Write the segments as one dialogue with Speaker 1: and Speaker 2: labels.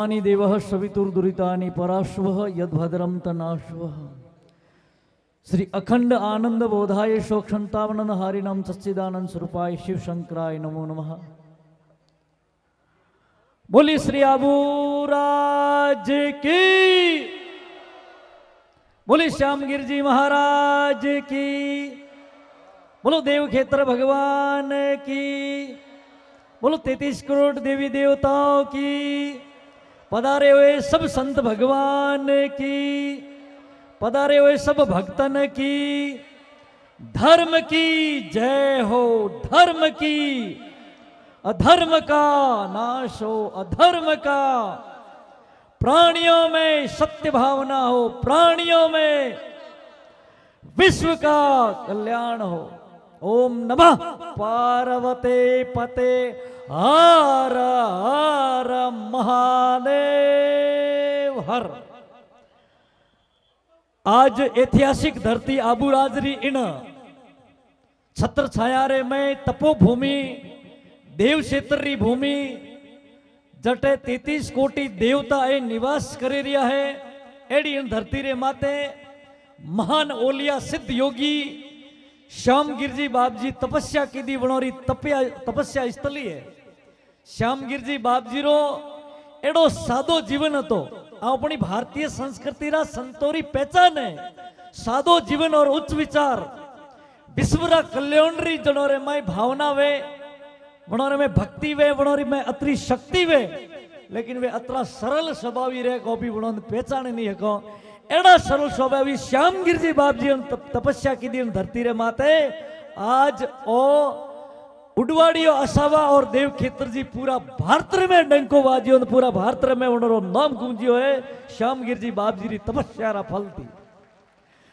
Speaker 1: देवः सवितुर्दुरितानि पराश्वः यद्भद्रं तनाश्वः। श्री अखंड आनंद बोधाय शोक्षंतावनंद हारिणम सच्चिदानंद स्वरूपाय शिव शंकराय नमो नमः। बोली श्री आबूराज की, बोली श्यामगिर जी महाराज की, बोलो देवखेत्र भगवान की, बोलो 33 करोड़ देवी देवताओं की, पधारे हुए सब संत भगवान की, पधारे हुए सब भक्तन की, धर्म की जय हो, धर्म की, अधर्म का नाश हो, अधर्म का, प्राणियों में सत्य भावना हो, प्राणियों में विश्व का कल्याण हो। ओम नमः पार्वते पते हर हर महादेव हर। आज ऐतिहासिक धरती आबूराजरी इन छत्र छायारे में तपोभूमि देव क्षेत्र भूमि जटे 33 कोटि देवता ए निवास करे रिया है। एडी इन धरती रे माते महान ओलिया सिद्ध योगी श्यामगिर जी बाबजी तपस्या की दी बनोरी तपस्या स्थली है। श्यामगिर जी बाबजी रो एडो सादो जीवन हतो। अपनी भारतीय संस्कृति रा संतोरी पहचान है सादो जीवन और उच्च विचार। विश्वरा कल्याणरी जनोरे में भावना वे, वनोरे में भक्ति वे, वनोरी में अतरी शक्ति वे, लेकिन वे अतरा सरल स्वभावी रहे को भी वनों पहचान नहीं है को। एड़ा सरल स्वभावी श्यामगिर जी बाबजी तपस्या की दिन धरती रे माते आज ओ उडवाड़ियों असावा और देवखेत्र जी पूरा भारत में डंको बाजियो, पूरा भारत में उनरो नाम गूंजियो है श्यामगिर जी बाबजी री तपस्या रा फल थी।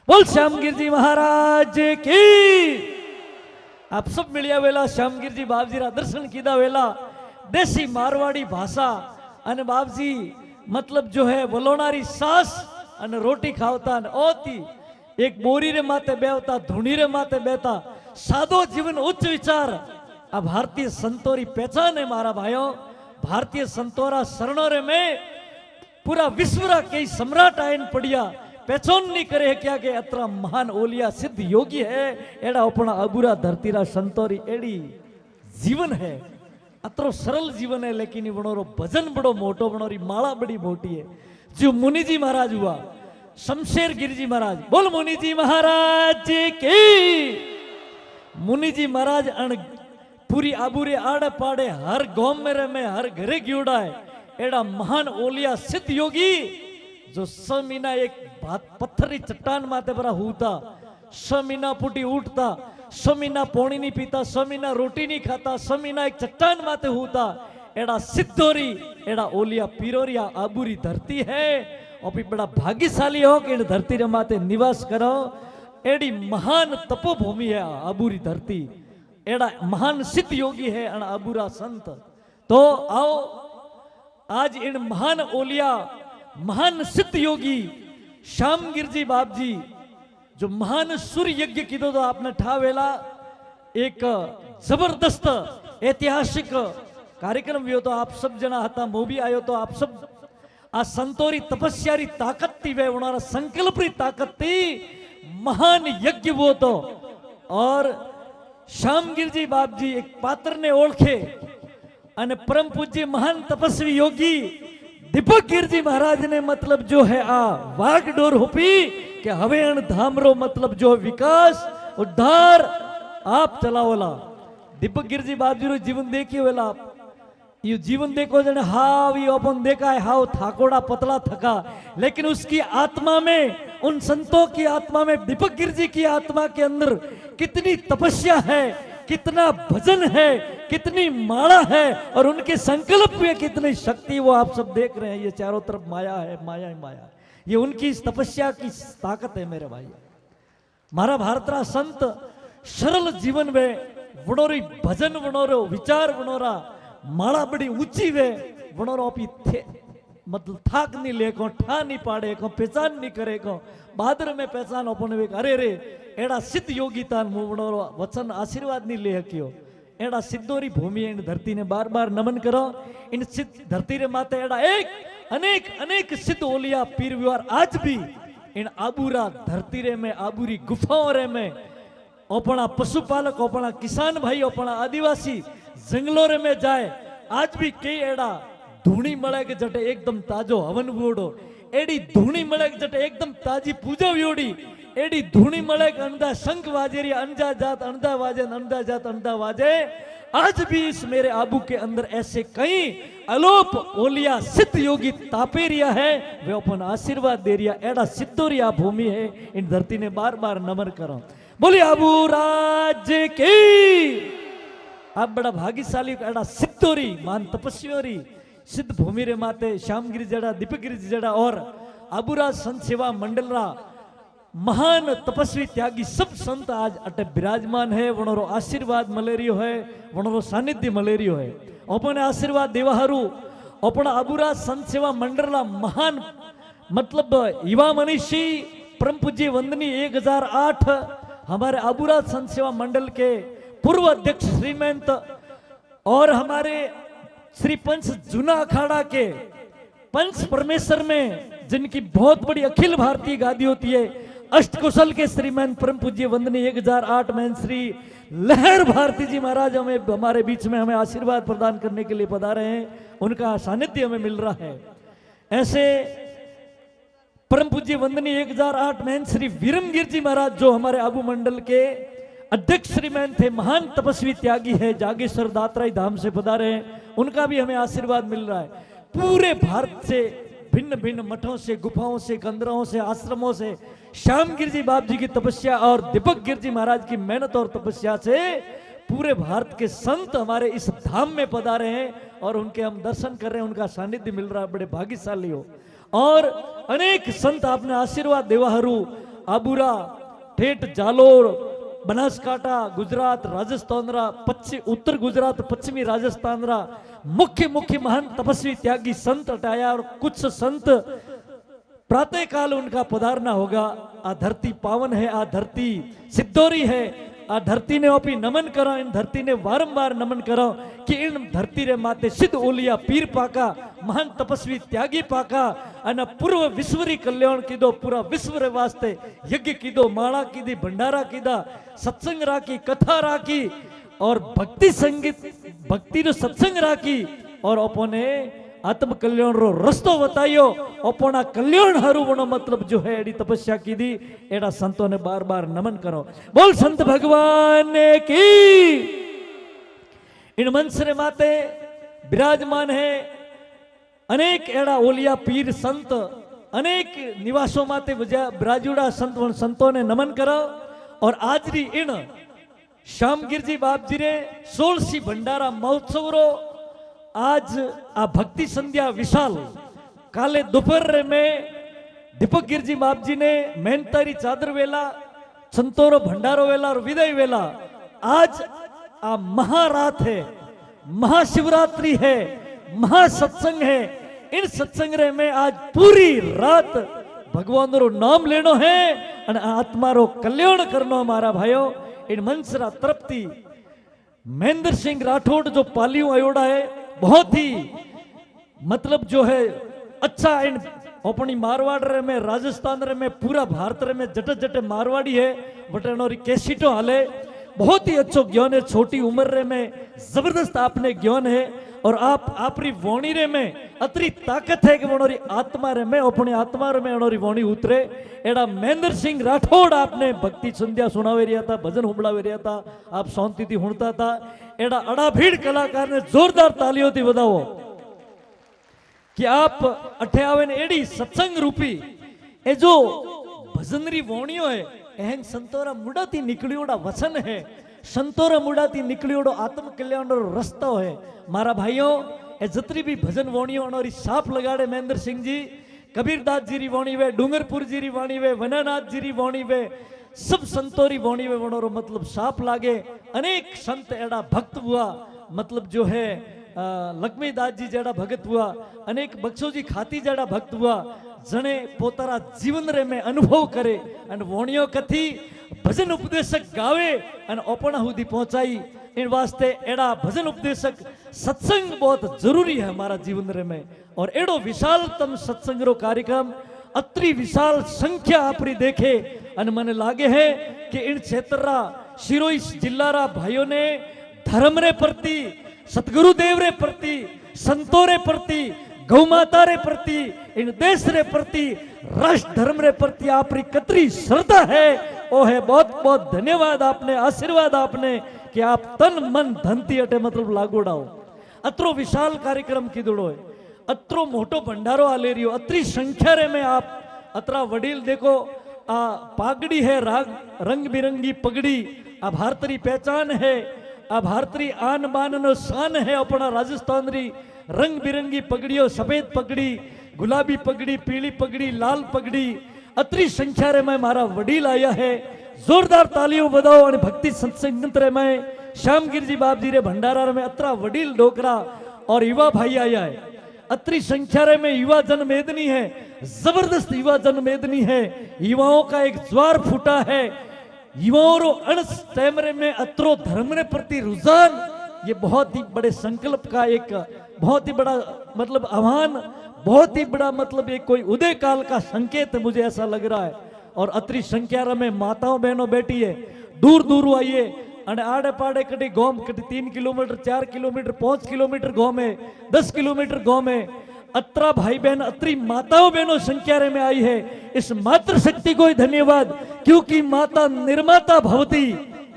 Speaker 1: बोल श्यामगिर जी महाराज की। आप सब मिलिया वेला श्यामगिर जी बाबजी रा दर्शन कीदा वेला देसी मारवाड़ी भाषा अने बाबजी मतलब जो है वलोनारी सास अने रोटी खावता अने ओती एक बोरी रे माते बेवता, धुनी रे माते बेता, सादो जीवन उच्च विचार। आ भारतीय संतोरी पहचान है मारा भाइयों। भारतीय संतोरा शरणोरे में पूरा विश्वरा कई सम्राट आयन पड़िया पहचान नहीं करे क्या के अतरा महान ओलिया सिद्ध योगी है। एड़ा अपना अबूरा धरतीरा संतोरी एड़ी जीवन है, अतरो सरल जीवन है, लेकिन बनोरो भजन बड़ो मोटो, बनोरी माला बड़ी मोटी है। जो मुनि जी महाराज हुआ शमशेर गिर जी महाराज, बोल मुनि जी महाराज की। मुनि जी महाराज पूरी आबूरे आड़े पाड़े हर गांव में रहे, हर घरे गियोड़ा है। एड़ा महान ओलिया सिद्ध योगी जो 6 महीना एक पत्थरी चट्टान माते पर होता, 6 महीना पुटी उठता, 6 महीना पानी नहीं पीता, 6 महीना रोटी नहीं खाता, 6 महीना एक चट्टान माते होता। एड़ा सिद्धोरी, एड़ा ओलिया पीरोरिया आबूरी धरती है। और भी बड़ा भाग्यशाली हो कि धरती रे माते निवास करो। एड़ी महान तपोभूमि है आबूरी धरती। एड़ा महान सिद्ध योगी है आबूरा संत। तो आओ आज इन महान ओलिया महान सिद्ध योगी श्यामगिर जी बाबजी जो महान सूर्य यज्ञ कीधो तो आपने ठावेला एक जबरदस्त ऐतिहासिक कार्यक्रम व्यो तो आप सब जना हता, मो भी आयो तो आप सब आ संतोरी तपस्यारी ताकत थी वे उनारा संकल्प री ताकत थी महान यज्ञ वो तो। और श्यामगिर जी बाबजी एक पात्र ने ओळखे अने परम पूज्य महान तपस्वी योगी दीपक गिर जी महाराज ने मतलब जो है आ वागडोर होपी के हवे अण धामरो मतलब जो विकास उद्धार आप चलावला। दीपक गिर जी बाबजी रो जीवन देखियो वेला ये जीवन देखो जने हाव ये अपन देखा है हाव थाकोड़ा पतला थका, लेकिन उसकी आत्मा में, उन संतों की आत्मा में, दीपक गिर जी की आत्मा के अंदर कितनी तपस्या है, कितना भजन है, कितनी माला है और उनके संकल्प में कितनी शक्ति वो आप सब देख रहे हैं। ये चारों तरफ माया है, माया ही माया। ये उनकी इस तपस्या की ताकत है मेरे भाई। मारा भारतरा संत सरल जीवन में वनोरी भजन वनोरो विचार वनोरा माला बड़ी ऊंची वे वनोरो थे मतलब थाक नहीं ले को, ठा नहीं पाड़े को, पहचान नहीं करे को, बहादुर में पहचान अपन अरे रे एड़ा सिद्ध योगी तान वनोरो वचन आशीर्वाद नहीं ले हकियो। एड़ा सिद्धोरी भूमि इन धरती ने बार बार नमन करो। इन सिद्ध धरती रे माते एड़ा एक अनेक अनेक सिद्ध ओलिया पीर व्यवहार आज भी इन आबूरा धरती रे में आबूरी गुफाओं रे में अपना पशुपालक अपना किसान भाई अपना आदिवासी जंगलों रे में जाए आज भी कई एड़ा धूणी मळे के जटे एकदम ताजो हवन वोडो एडी धूणी मळे के जटे एकदम ताजी पूजा व्योड़ी एडी धूणी मळे के अंधा शंख वाजेरी अंजा जात अंधा वाजे अंधा जात अंधा वाजे। आज भी इस मेरे आबू के अंदर ऐसे कई अलोप ओलिया सिद्ध योगी तापेरिया है वे अपन आशीर्वाद दे रिया एड़ा सिद्धोरिया भूमि है। इन धरती ने बार बार नमन करो। बोली आबू राज्य की। आप बड़ा भाग्यशाली एड़ा सिद्धोरी मान तपस्योरी सिद्ध भूमि रे माते श्यामगिरी जड़ा दीपगिरी जड़ा और आबूरा संत सेवा मंडल रा महान तपस्वी त्यागी सब संत आज अटे विराजमान है। वनरो आशीर्वाद मलेरियो है वनरो सानिध्य मलेरियो है। अपने आशीर्वाद देवाहरू अपना आबूरा संत सेवा मंडल रा महान मतलब युवा मनीषी परम पूज्य वंदनी 1008 हमारे आबूरा संत सेवा मंडल के पूर्व अध्यक्ष श्रीमंत और हमारे श्री पंच जूना अखाड़ा के पंच परमेश्वर में जिनकी बहुत बड़ी अखिल भारतीय गादी होती है अष्टकुशल के श्रीमान परम पूज्य वंदनी 1008 में श्री लहर भारती जी महाराज हमें हमारे बीच में हमें आशीर्वाद प्रदान करने के लिए पधारे हैं। उनका सानिध्य हमें मिल रहा है। ऐसे परम पूज्य वंदनी 1008 में श्री वीरमगिर जी महाराज जो हमारे आबू मंडल के अध्यक्ष श्रीमान थे महान तपस्वी त्यागी है जागेश्वर दात्राई धाम से पधारे हैं। उनका भी हमें आशीर्वाद मिल रहा है। पूरे भारत से भिन्न भिन्न मठों से गुफाओं से कंदराओं से आश्रमों से श्यामगिर जी बाप जी की तपस्या और दीपक गिर जी महाराज की मेहनत और तपस्या से पूरे भारत के संत हमारे इस धाम में पधारे हैं और उनके हम दर्शन कर रहे हैं। उनका सानिध्य मिल रहा है। बड़े भाग्यशाली हो। और अनेक संत आपने आशीर्वाद देवाहरू आबूरा ठेठ जालोर बनासकांठा गुजरात राजस्थान उत्तर गुजरात पश्चिमी राजस्थान मुख्य मुख्य महान तपस्वी त्यागी संत हटाया और कुछ संत प्रातः काल उनका पधारना होगा। आ धरती पावन है आ धरती सिद्धोरी है आ धरती ने अपनी नमन करो। इन धरती ने वारंवार नमन करो कि इन धरती रे माते सिद्ध ओलिया पीर पाका महान तपस्वी त्यागी पाका अन पूर्व विश्वरी कल्याण कीधो पूरा विश्व रे वास्ते यज्ञ कीधो माला कीधी भंडारा कीधा सत्संग राखी कथा राखी और भक्ति संगीत भक्ति रो सत्संग राखी और अपने आत्म कल्याण रो रस्तो बतायो अपना कल्याण हरू वनो मतलब जो है एडी तपस्या की दी एड़ा संतों ने बार बार नमन करो। बोल संत भगवान की। इन मंच रे माते विराजमान है अनेक एड़ा ओलिया पीर संत अनेक निवासों माते विराजुड़ा संत संतों ने नमन करो। और आज री इन श्यामगिर जी बाप जी रे 16सी भंडारा महोत्सव रो आज आ भक्ति संध्या विशाल काले दोपहर में दीपक गिर जी बाप जी ने मेहनतारी चादर वेला संतोरो भंडारो वेला और विदाई वेला आज आ महारात है महाशिवरात्रि है महासत्संग है। इन सत्संग रे में आज पूरी रात भगवान रो नाम लेनो है और आत्मा रो कल्याण करनो। हमारा भाइयों इन मंच रा तरफती महेंद्र सिंह राठौड़ जो पालियों आयोड़ा है बहुत ही मतलब जो है अच्छा इन अपनी मारवाड़ रे में राजस्थान रे में पूरा भारत रे में जटे जटे मारवाड़ी है बटनोरी कैसीटो हाले बहुत ही अच्छो ज्ञान है। छोटी उम्र रे में जबरदस्त आपने ज्ञान है और आप आपरी वाणी रे में अतरी ताकत है कि वनोरी आत्मा रे में अपने आत्मा रे में वनोरी वाणी उतरे। एड़ा महेंद्र सिंह राठौड़ आपने भक्ति संध्या सुनावे रिया था भजन हुमड़ावे रिया था आप शांति थी हुणता था। एड़ा अड़ाभीड़ कलाकार ने जोरदार तालियों थी बधाओ कि आप अठे आवे ने एड़ी सत्संग रूपी ए जो भजनरी वाणियों है एहंग संतोरा मुड़ा थी निकलियोड़ा वचन है संतोरा मुड़ा थी निकलियोड़ो आत्म कल्याण रो रस्तो है। मारा भाइयों ए जतरी भी भजन वाणियों और साप लगाड़े महेंद्र सिंह जी कबीरदास जी री वाणी वे डूंगरपुर जी री वाणी वे वनानाथ जी री वाणी वे सब संतोरी वाणी वे वणोरो मतलब साप लागे। अनेक संत एड़ा भक्त हुआ मतलब जो है लक्ष्मीदास जी जेड़ा भगत हुआ अनेक बक्सो जी खाती जेड़ा भक्त हुआ जने पोतारा जीवन रे में अनुभव करे अन वाणियों कथी भजन उपदेशक गावे अन अपना हुदी पहुंचाई इन वास्ते एड़ा भजन उपदेशक सत्संग बहुत जरूरी है हमारा जीवन रे में। और एड़ो विशालतम सत्संग रो कार्यक्रम अत्री विशाल संख्या आपरी देखे अन मने लागे है कि इन क्षेत्र रा शिरोई जिला रा भाइयों ने धर्म रे प्रति, सतगुरुदेव रे प्रति, संतों रे प्रति, गौ माता रे प्रति, इन देश रे प्रति, राष्ट्र धर्म रे प्रति आपरी कतरी श्रद्धा है। ओ है बहुत बहुत धन्यवाद आपने, आशीर्वाद आपने कि आप तन मन धनती अटे मतलब लागोड़ाओ। अत्रो विशाल कार्यक्रम कीधोड़ो है, अत्रो मोटो भंडारो आ ले रियो, अत्री संख्या रे में आप अतरा वडील देखो आ पागड़ी है, रंग बिरंगी पगड़ी आ भारतरी पहचान है, आ भारतरी आन बान नो शान है। अपना राजस्थान री रंग बिरंगी पगड़ियों, सफेद पगड़ी, गुलाबी पगड़ी, पीली पगड़ी, लाल पगड़ी, अतरी संख्या रे में मारा वडील आया है। जोरदार तालियों बजाओ और भक्ति सत्संग रे में श्यामगिर जी बाप जी रे भंडारा में अतरा वडील डोकरा और युवा भाई आया है। अतरी संख्या रे में युवा जनमेदनी है, जबरदस्त युवा जनमेदनी है। युवाओं का एक ज्वार फूटा है। युवाओं रो अणस तैमरे में अत्रो धर्म रे प्रति रुझान, ये बहुत ही बड़े संकल्प का एक बहुत ही बड़ा मतलब आह्वान, बहुत ही बड़ा मतलब एक कोई उदय काल का संकेत मुझे ऐसा लग रहा है। और अतरी संख्या में माताओं बहनों बैठी है, दूर दूर आइए અને આડે પાડે કડી ગોમ કડી 3 કિલોમીટર 4 કિલોમીટર 5 કિલોમીટર ગોમ है, 10 કિલોમીટર ગોમ है। अत्रा भाई बहन, अत्री माताओं बहनों संख्या में आई है। इस मातृ शक्ति को ही धन्यवाद, क्योंकि माता निर्माता भवती।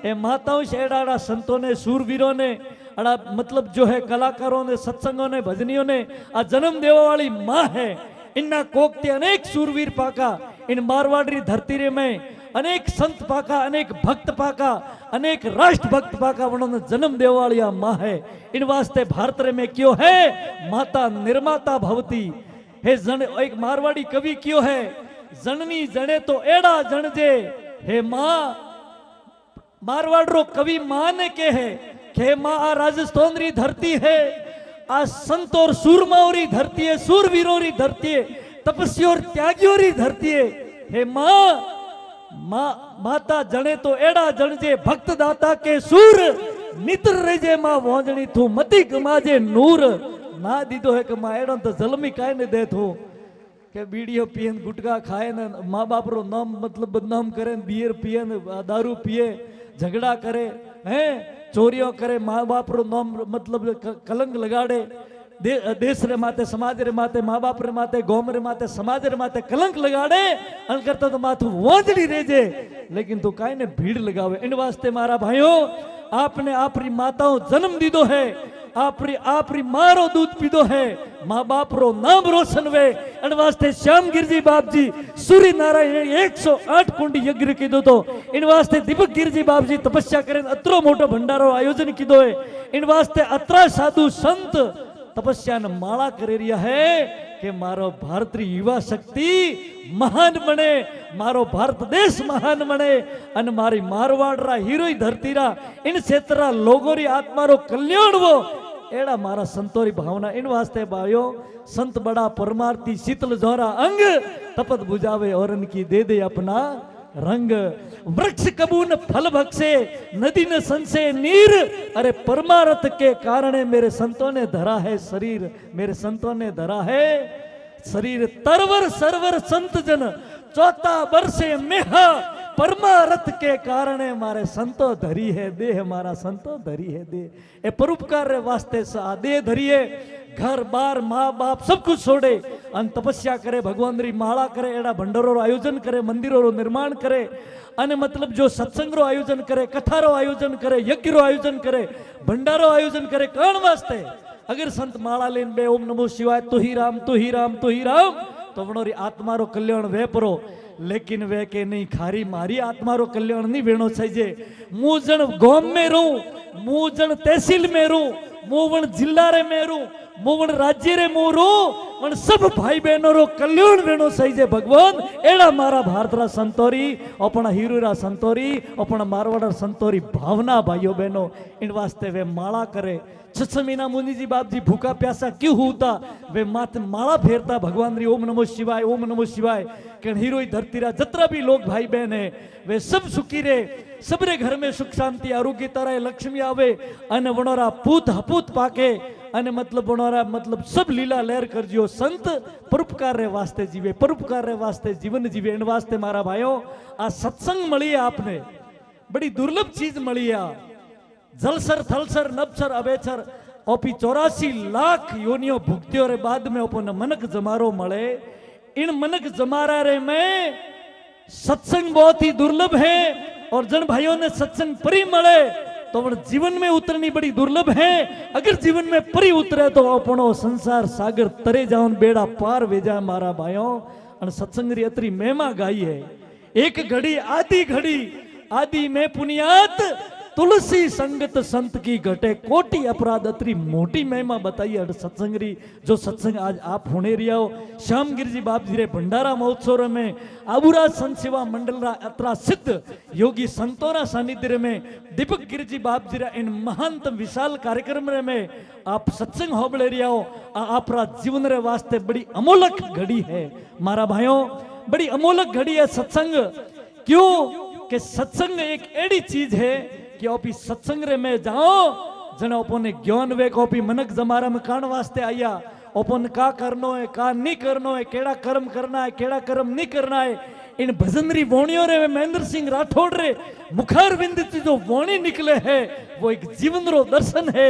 Speaker 1: ए माताओं से एड़ा संतों ने, सूरवीरों ने, अड़ा मतलब जो है कलाकारों ने, सत्संगों ने, भजनियों ने आ जन्म देवा वाली माँ है। इन्ना कोकते अनेक सूरवीर पाका, इन मारवाड़ी धरती रे में अनेक संत पाका, अनेक भक्त पाका, अनेक राष्ट्र भक्त पाका, उन्होंने जन्म देने वाली माँ है। इन वास्ते भारत रे में क्यों है माता निर्माता भवती है। जन एक मारवाड़ी कवि क्यों है, जननी जने तो एड़ा जनजे हे माँ। मारवाड़ रो कवि माँ ने के है कि माँ आ राजस्थान री धरती है, आ संत और सूरमाओं री धरती है, सूरवीरों री धरती है, तपस्या और त्यागियों री धरती है। हे माँ, माता जने तो एड़ा जनजे भक्त दाता के सूर, नितर रेजे माँ वोंजनी तू मती कमाजे नूर। ना दीदो है कि माँ एड़ा तो जलमी काहे ने दे थो के बीड़ियो पियन, गुटका खाए न, माँ बाप रो नाम मतलब बदनाम करे, बियर पियन, दारू पिए, झगड़ा करे हैं, चोरियों करे, माँ बाप रो नाम मतलब कलंक लगाड़े। देश रे माते, समाज रे माते, माँ बाप रे माते, गौम रे माते, समाज रे माते कलंक लगाड़े। अन करता तो माथु वोंजड़ी रेजे, लेकिन तू काई ने भीड़ लगावे। इन वास्ते मारा भाइयों, आपने आपरी माताओं जन्म दीदो है, आपरी मारो दूध पीदो है, माँ बाप रो नाम रोशन वे। इन वास्ते श्यामगिर जी बाप जी सूर्य नारायण 108 कुंडी यज्ञ कीधो तो। इन वास्ते दीपक गिर जी बाप जी तपस्या करें अत्रो मोटो भंडारो आयोजन कीधो है। इन वास्ते अत्रा साधु संत तपस्या न माला करे रिया है कि मारो भारतीय युवा शक्ति महान बने, मारो भारत देश महान बने, अन मारी मारवाड़ रा हीरोई धरती रा इन क्षेत्र रा लोगों री आत्मा रो कल्याण वो एड़ा मारा संतोरी भावना। इन वास्ते भाइयों, संत बड़ा परमार्थी शीतल जोरा अंग, तपत बुझावे और इनकी दे दे अपना रंग। वृक्ष कबू न फल बख्शे, नदी न संसे नीर, अरे परमार्थ के कारण मेरे संतों ने धरा है शरीर, मेरे संतों ने धरा है शरीर। तरवर सरवर संत जन चौथा वर्षे मेहा, परमार्थ के कारण मारे संतो धरी है देह, मारा संतो धरी है देह। ए परोपकार वास्ते सा देह धरी है, घर बार माँ बाप सब कुछ छोड़े अन तपस्या करे, भगवान री माला करे, एड़ा भंडारो रो आयोजन करे, मंदिरों रो निर्माण करे, अने मतलब जो सत्संग रो आयोजन करे, कथा रो आयोजन करे, यज्ञ रो आयोजन करे, भंडारो आयोजन करे। कौन वास्ते? अगर संत माला लेन बे ओम नमो शिवाय तू ही राम तू ही राम तू ही राम, तो वणोरी आत्मा रो कल्याण वे परो। लेकिन वे के नहीं खारी मारी आत्मा रो कल्याण नहीं वेणो सजे। मुझ जन गांव में रहूं, मुझ जन तहसील में रहूं, मुवन जिला रे में रहूं, मुवन राज्य रे मोरो, वन सब भाई बहनों रो कल्याण वेणो सही जे भगवान। एड़ा मारा भारत रा संतोरी, अपना हीरो रा संतोरी, अपना मारवाड़ संतोरी भावना भाइयों बहनों। इन वास्ते वे माला करे। 6 महीना मुनि जी बाप जी भूखा प्यासा क्यों होता? वे मात माला फेरता भगवान री ओम नमो शिवाय ओम नमो शिवाय। कण हीरो धरती रा जतरा भी लोग भाई बहन है वे सब सुखी रे। सबरे घर में सुख शांति आरोग्य तरह लक्ष्मी आवे अने वणोरा पूत हपूत पाके अने मतलब वणोरा मतलब सब लीला लहर करजो। संत परोपकार रे वास्ते जीवे, परोपकार रे वास्ते जीवन जीवे। इन वास्ते मारा भाइयों आ सत्संग मળી आपने बड़ी दुर्लभ चीज मળી आ। जलसर थलसर नबसर अबेसर ओपी 84 लाख योनियों भुगत्यो रे बाद में ओपन मनक जमारो मळे। इन मनक जमारा रे में सत्संग बहुत ही दुर्लभ है और जन भाइयों ने सत्संग परी मळे तो जीवन में उतरनी बड़ी दुर्लभ है। अगर जीवन में परी उतरे तो अपनो संसार सागर तरे जाऊन बेड़ा पार वे जाए मारा भाइयों। और सत्संग री अतरी महिमा गाई है। एक घड़ी आदि में पुनियात तुलसी संगत संत की घटे कोटि अपराध अतरी मोटी महिमा बताई है सत्संग री। जो सत्संग आज आप होने रिया हो श्याम गिरजी बाप जी रे भंडारा महोत्सव में आबूराज संत सेवा मंडल रा अतरा सिद्ध योगी संतोरा सानिध्य में दीपक गिरजी बाप जी रा इन महानतम विशाल कार्यक्रम रे में आप सत्संग होबले रिया हो। आपरा जीवन रे वास्ते बड़ी अमोलक घड़ी है मारा भाइयों, बड़ी अमोलक घड़ी है सत्संग। क्यों कि सत्संग एक एड़ी चीज है कि ओपी सत्संग रे में जाओ जने ओपने ज्ञान वे कोपी मनक जमारा में कान वास्ते आया। ओपन का करनो है का नहीं करनो है, केड़ा कर्म करना है केड़ा कर्म नहीं करना है। इन भजनरी वाणियों रे महेंद्र सिंह राठौड़ रे मुखार बिंद जो वाणी निकले है वो एक जीवन रो दर्शन है,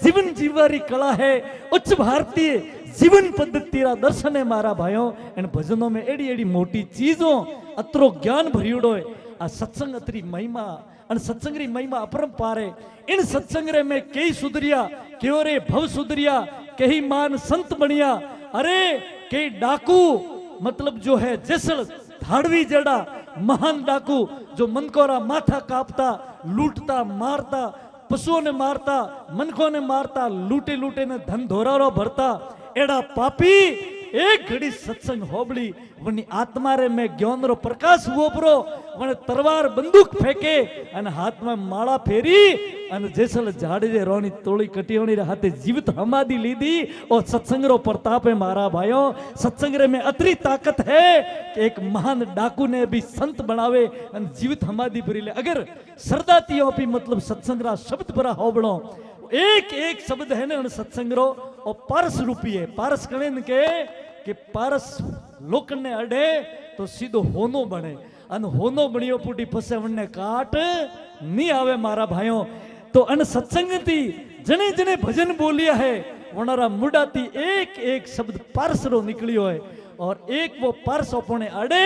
Speaker 1: जीवन जीवारी कला है, उच्च भारतीय जीवन पद्धति रा दर्शन है मारा भाइयों। इन भजनों में एड़ी एड़ी मोटी चीजों अतरो ज्ञान भरियोड़ो है। आ सत्संग अतरी महिमा और सत्संग री महिमा अपरंपार है। इन सत्संग रे में कई सुधरिया क्यों रे भव सुधरिया, कई मान संत बनिया, अरे कई डाकू मतलब जो है जैसल धाड़वी जड़ा महान डाकू जो मनकोरा माथा कापता लूटता मारता पशुओं ने मारता मनकों ने मारता लूटे लूटे ने धन धोरारो भरता एड़ा पापी एक घड़ी सत्संग होबड़ी वनी आत्मा रे में ज्ञान रो प्रकाश हुओ परो वने तलवार बंदूक फेंके अने हाथ में माला फेरी अने जैसल झाड़े रोनी तोड़ी कटियोनी रे हाथे जीवित हमादी लीधी और सत्संग रो प्रताप है मारा भाइयों। सत्संग रे में अतरी ताकत है कि एक महान डाकू ने भी संत बनावे अने जीवित हमादी भरी ले। अगर सरदातियों भी मतलब सत्संग रा शब्द भरा होबड़ो एक एक शब्द है ना सत्संग रो और पारस रूपी है। पारस कने के कि पारस लोकन ने अडे तो सीधो होनो बने अन होनो बनियो पुटी फसे वने काट नहीं आवे मारा भाइयों। तो अन सत्संग थी जने जने भजन बोलिया है वनारा मुडाती एक एक शब्द पारस रो निकलियो है और एक वो पारस अपने अडे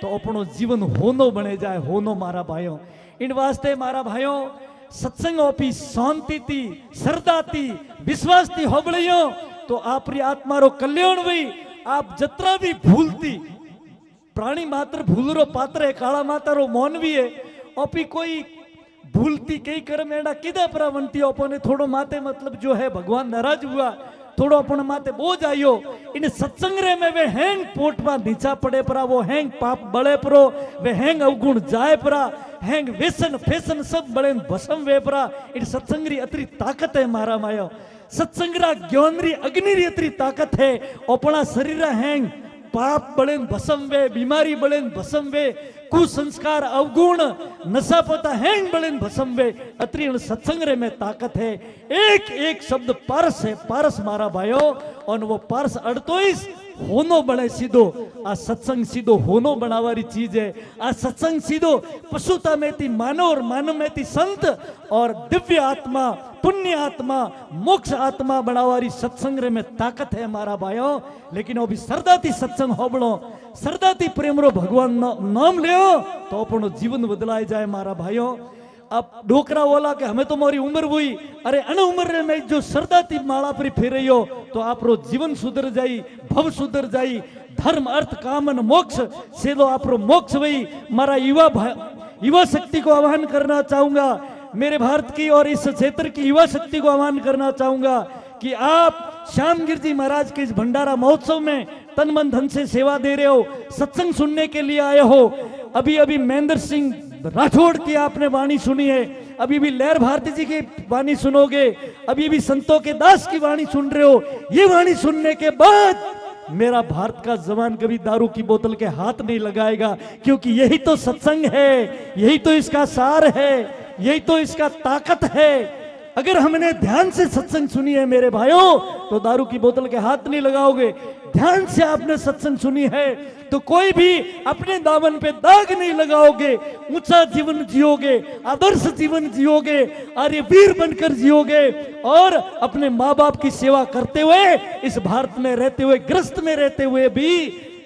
Speaker 1: तो अपनो जीवन होनो बने जाए होनो मारा भाइयों। इन वास्ते मारा भाइयों सत्संग ओपी शांति थी श्रद्धा थी विश्वास थी होबड़ियो तो आपरी आत्मा रो कल्याण हुई। आप जतरा भी भूलती प्राणी मात्र भूलरो पात्र है काला माता रो मौनवी है ओपी कोई भूलती कई कर्म एड़ा किदा प्रवंती अपने थोड़ो माते मतलब जो है भगवान नाराज हुआ थोड़ो अपने माते बोझ आयो इन सत्संग रे में वे हैंग पोट में नीचा पड़े परा वो हैंग पाप बड़े परो वे हैंग अवगुण जाए परा हैंग व्यसन फैशन सब बड़े भसम वे परा। इन सत्संग री अतरी ताकत है मारा मायो। सत्संग रा ज्ञान री अग्नि री अतरी ताकत है अपना शरीर हैंग पाप बड़े भसम वे बीमारी बड़े भसम वे कुसंस्कार अवगुण नशा पता हैंग बड़े भसम वे अतरी सत्संग रे में ताकत है। एक एक शब्द पारस है पारस मारा भाइयों और वो पारस 38 होनो बने सीधो आ सत्संग सीधो होनो बनावारी चीज है। आ सत्संग सीधो पशुता में थी मानव और मानव में थी संत और दिव्य आत्मा पुण्य आत्मा मोक्ष आत्मा बनावारी सत्संग रे में ताकत है मारा भाइयों। लेकिन वो भी सरदाती सत्संग होबड़ो सरदाती प्रेम रो भगवान नाम लियो तो अपनो जीवन बदलाए जाए मारा भाइयों। अब डोकरा बोला कि हमें तो मोरी उम्र हुई अरे अन उम्र में जो सरदाती माला पर फेरियो तो आप रो जीवन सुधर जाई भव सुधर जाई धर्म अर्थ कामन मोक्ष से लो आप रो मोक्ष वही। मारा युवा शक्ति को आह्वान करना चाहूंगा मेरे भारत की और इस क्षेत्र की युवा शक्ति को आह्वान करना चाहूंगा कि आप श्याम गिरजी महाराज के इस भंडारा महोत्सव में तन मन धन से सेवा दे रहे हो सत्संग सुनने के लिए आए हो। अभी अभी महेंद्र सिंह राठौड़ की आपने वाणी सुनी है, अभी भी लहर भारती जी की वाणी सुनोगे, अभी भी संतों के दास की वाणी सुन रहे हो। ये वाणी सुनने के बाद मेरा भारत का जवान कभी दारू की बोतल के हाथ नहीं लगाएगा, क्योंकि यही तो सत्संग है, यही तो इसका सार है, यही तो इसका ताकत है। अगर हमने ध्यान से सत्संग सुनी है मेरे भाइयों, तो दारू की बोतल के हाथ नहीं लगाओगे। ध्यान से आपने सत्संग सुनी है तो कोई भी अपने दामन पे दाग नहीं लगाओगे, ऊंचा जीवन जियोगे, आदर्श जीवन जियोगे, आर्यवीर बनकर जियोगे, और अपने माँ बाप की सेवा करते हुए, इस भारत में रहते हुए, ग्रस्त में रहते हुए भी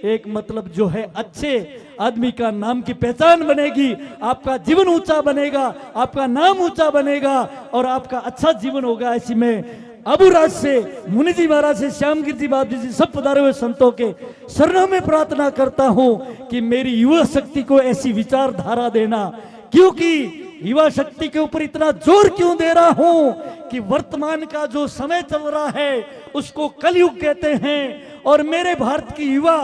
Speaker 1: एक मतलब जो है अच्छे आदमी का नाम की पहचान बनेगी, आपका जीवन ऊंचा बनेगा, आपका नाम ऊंचा बनेगा और आपका अच्छा जीवन होगा। ऐसी में अबुराज से, मुनि जी महाराज से, श्यामगिर जी बाबू जी, सब पधारे हुए संतों के शरणों में प्रार्थना करता हूं कि मेरी युवा शक्ति को ऐसी विचारधारा देना। क्योंकि युवा शक्ति के ऊपर इतना जोर क्यों दे रहा हूं कि वर्तमान का जो समय चल रहा है उसको कलयुग कहते हैं, और मेरे भारत की युवा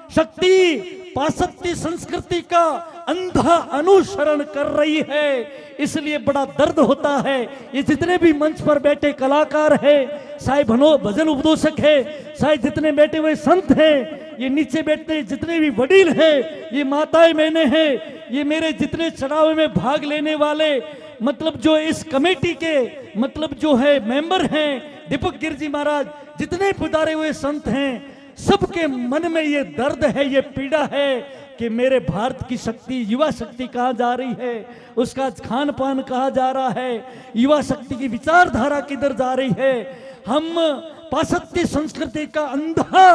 Speaker 1: शक्ति पाश्चात्य संस्कृति का अंधा अनुसरण कर रही है। इसलिए बड़ा दर्द होता है। ये जितने भी मंच पर बैठे कलाकार हैं, चाहे भजन उपदेशक है, चाहे जितने बैठे हुए संत हैं, ये नीचे बैठे जितने भी वडील हैं, ये माताएं बहनें हैं, ये मेरे जितने चढ़ावे में भाग लेने वाले मतलब जो इस कमेटी के मतलब जो है मेंबर हैं, दीपक गिर जी महाराज, जितने पुधारे हुए संत हैं, सबके मन में ये दर्द है, ये पीड़ा है कि मेरे भारत की शक्ति, युवा शक्ति कहाँ जा रही है, उसका खान पान कहाँ जा रहा है, युवा शक्ति की विचारधारा किधर जा रही है। हम पाश्चात्य संस्कृति का अंधा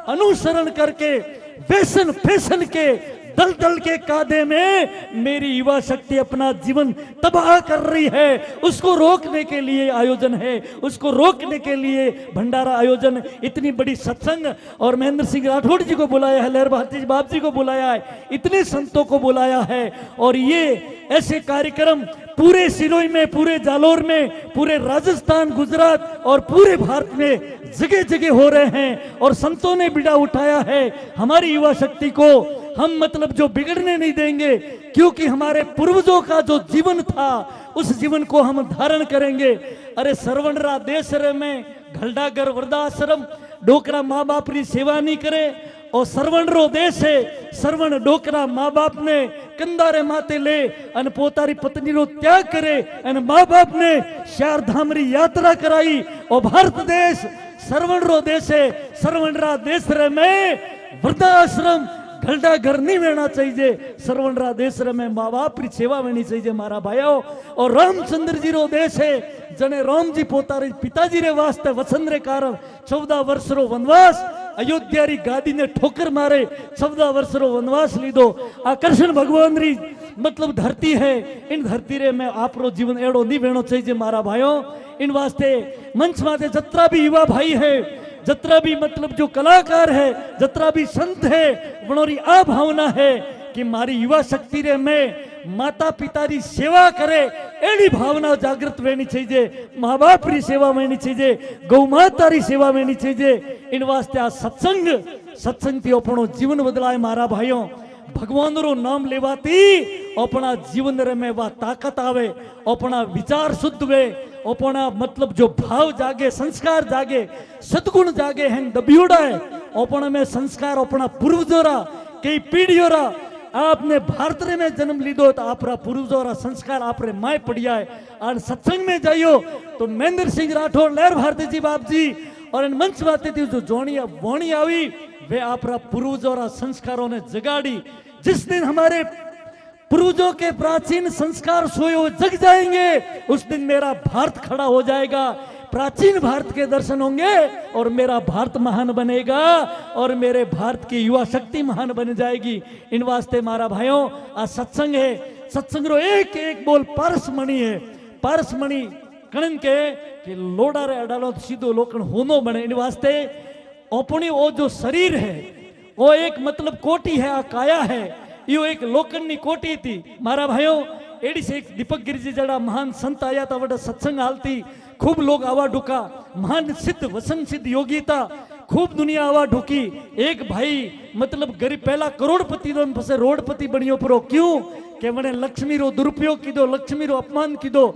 Speaker 1: अनुसरण करके फैशन फैशन के दल दल के कादे में मेरी युवा शक्ति अपना जीवन तबाह कर रही है। उसको रोकने के लिए आयोजन है, उसको रोकने के लिए भंडारा आयोजन, इतनी बड़ी सत्संग, और महेंद्र सिंह राठौड़ जी को बुलाया है, लहर भारती बाप जी को बुलाया है, इतने संतों को बुलाया है, और ये ऐसे कार्यक्रम पूरे सिरोही में, पूरे जालोर में, पूरे राजस्थान, गुजरात और पूरे भारत में जगह जगह हो रहे हैं। और संतों ने बीड़ा उठाया है हमारी युवा शक्ति को हम मतलब जो बिगड़ने नहीं देंगे, क्योंकि हमारे पूर्वजों का जो जीवन था उस जीवन को हम धारण करेंगे। अरे सरवणरा देश में घलडागर वृद्धाश्रम डोकरा माँ बाप की सेवा नहीं करे, और सरवण रो देश है, सरवण डोकरा माँ बाप ने कंदारे माते ले अन पोतारी पत्नी रो त्याग करे, अन माँ बाप ने चार धाम री यात्रा कराई, और भारत देश सरवण रो देश है, सरवण रा देश में वृद्धाश्रम घलडा घर नहीं रहना चाहिए, सरवणरा देश में माँ बाप की सेवा होनी चाहिए मारा भाइयों। और रामचंद्र जी रो देश है, जने राम जी पोतारे पिताजी रे वास्ते वचन रे कारण 14 वर्ष रो वनवास, अयोध्या री गादी ने ठोकर मारे 14 वर्ष रो वनवास लीधो। आ कृष्ण भगवान री मतलब धरती है, इन धरती रे में आप रो जीवन एड़ो नहीं वेणो चाहिए मारा भाइयों। इन वास्ते मंच माते जत्रा भी युवा भाई है, जत्रा भी मतलब जो कलाकार है, जत्रा भी संत है, वनोरी आ भावना है कि मारी युवा शक्ति रे में माता पिता री सेवा करे, एड़ी भावना जागृत वेनी चाहिए, माँ बाप री सेवा वेनी चाहिए, गौ माता री सेवा वेनी चाहिए। इन वास्ते आ सत्संग थी अपनो जीवन बदलाए मारा भाइयों। भगवान रो नाम लेवाती अपना जीवन रे में वा ताकत आवे, अपना विचार शुद्ध वे, अपना मतलब जो भाव जागे, संस्कार जागे, सद्गुण जागे हैं दबियोड़ा है अपना में संस्कार, अपना पूर्वजोरा कई पीढ़ियोरा आपने भारत रे में जन्म लीधो तो आपरा पूर्वजोरा संस्कार आपरे माए पड़िया है। और सत्संग में जाइयो तो महेंद्र सिंह राठौड़, लहर भारती जी बाप जी और इन मंच बातें थी जो जोनिया वाणी आई, वे आपरा पूर्वजोरा संस्कारों ने जगाड़ी। जिस दिन हमारे पूर्वजों के प्राचीन संस्कार सोए हुए जग जाएंगे, उस दिन मेरा भारत खड़ा हो जाएगा, प्राचीन भारत के दर्शन होंगे और मेरा भारत महान बनेगा और मेरे भारत की युवा शक्ति महान बन जाएगी। इन वास्ते मारा भाइयों आ सत्संग है, सत्संग रो एक एक बोल पारसमणि है, पारसमणि कणन के कि लोड़ा रे अडालो सीधो लोकण होनो बने। इन वास्ते अपनी वो जो शरीर है वो एक मतलब कोटि है, आ काया है, यो एक लोकन कोटि थी मारा भाइयों। एडी से एक दीपक गिर जी जड़ा महान संत आया था, वडा सत्संग हालती, खूब लोग आवा ढुका, महान सिद्ध वसन सिद्ध योगी था, खूब दुनिया आवा ढुकी। एक भाई मतलब गरीब पहला करोड़पति दो पसे रोडपति बनियो परो, क्यों के मने लक्ष्मी रो दुरुपयोग कीधो, लक्ष्मी रो अपमान कीधो,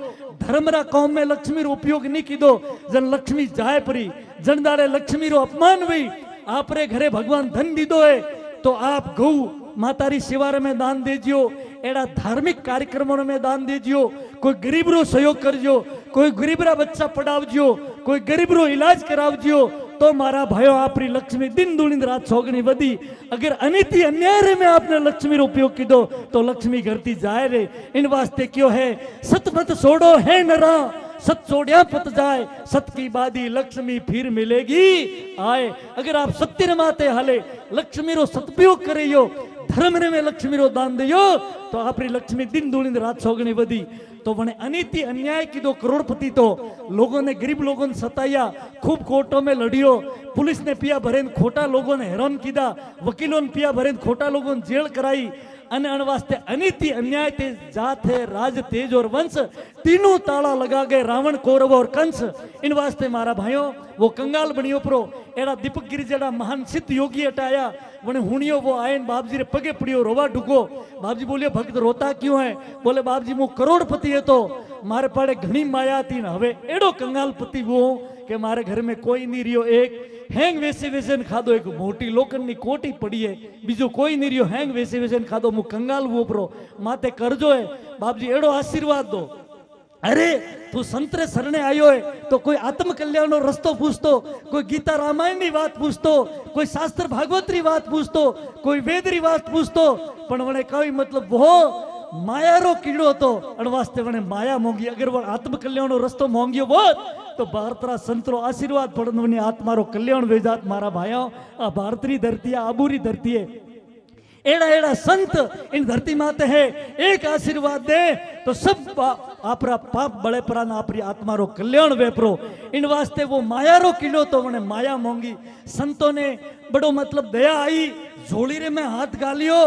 Speaker 1: धर्मरा कौम में लक्ष्मी रो उपयोग नहीं कीधो, जन लक्ष्मी जाए परी, जन दाड़े लक्ष्मी रो अपमान हुई आपरे घरे भगवान धन दीदो है तो आप गौ मातारी सेवा में दान दीजियो, एड़ा धार्मिक कार्यक्रमों में दान दीजियो, कोई गरीब रो सहयोग करजो, कोई गरीब रा बच्चा पढ़ावजो, कोई गरीब रो इलाज करावजो, तो मारा भाइयों आपरी लक्ष्मी दिन दुनी रात सोगनी वधी। अगर अनिति अन्याय में आपने लक्ष्मी रो उपयोग कीधो तो लक्ष्मी घरती जाए रे। इन वास्ते क्यों है सत मत छोड़ो है नरा, सत छोड़िया पत जाए, सत की बादी लक्ष्मी फिर मिलेगी आए। अगर आप सत्य माते हाले लक्ष्मी रो सदुपयोग करियो, धर्म में लक्ष्मी रो दान दियो तो आपरी लक्ष्मी दिन दुनी रात सोगनी वधी। तो वने अनिति अन्याय कीधो, करोड़पति तो लोगों ने गरीब लोगों ने सताया, खूब कोर्टों में लड़ियो, पुलिस ने पिया भरेन खोटा लोगों ने हैरान कीधा, वकीलों ने पिया भरेन खोटा लोगों ने जेल कराई। अन वास्ते अनिति अन्याय ते जात है राज तेज और वंश तीनों ताला लगा गए रावण कौरव और कंस। इन वास्ते मारा भाइयों वो कंगाल बनियो परो एड़ा दीपक गिरी जड़ा महान सिद्ध योगी हटाया वने हुनियो वो आयन बापजी रे पगे पड़ियो रोवा ढुको। बापजी बोलियो भक्त रोता क्यों है? बोले बापजी मु करोड़पति है तो मारे पाड़े घनी माया थी न हवे एड़ो कंगाल पति वो के मारे घर में कोई नहीं रियो, एक हैंग वैसे वैसे खादो, एक मोटी लोकन नी कोटी पड़ी है, बीजो कोई नहीं रियो, हैंग वैसे वैसे खादो, मु कंगाल वो परो माते करजो है। बापजी एड़ो आशीर्वाद दो। अरे तू संतरे सरने आयो है तो कोई आत्म कल्याण नो रस्तो पूछतो, कोई गीता रामायण नी बात पूछतो, कोई शास्त्र भागवत री बात पूछतो, कोई वेद री बात पूछतो, पण वने कोई मतलब वो माया रो कीड़ो तो अणवास्ते वने माया मोंगी। अगर वो आत्म कल्याण नो रस्तो मोंगियो वो तो भारतरा संतरो आशीर्वाद पड़न वनी आत्मा रो कल्याण वेजात। मारा भाइयों आ भारतरी धरती आ आबूरी धरती है, एड़ा एड़ा संत इन धरती माते है, एक आशीर्वाद दे तो सब आपरा पाप बड़े परान आपरी आत्मा रो कल्याण वेपरो। इन वास्ते वो माया रो किलो तो वने माया मोंगी। संतों ने बड़ो मतलब दया आई, झोली रे में हाथ गालियो,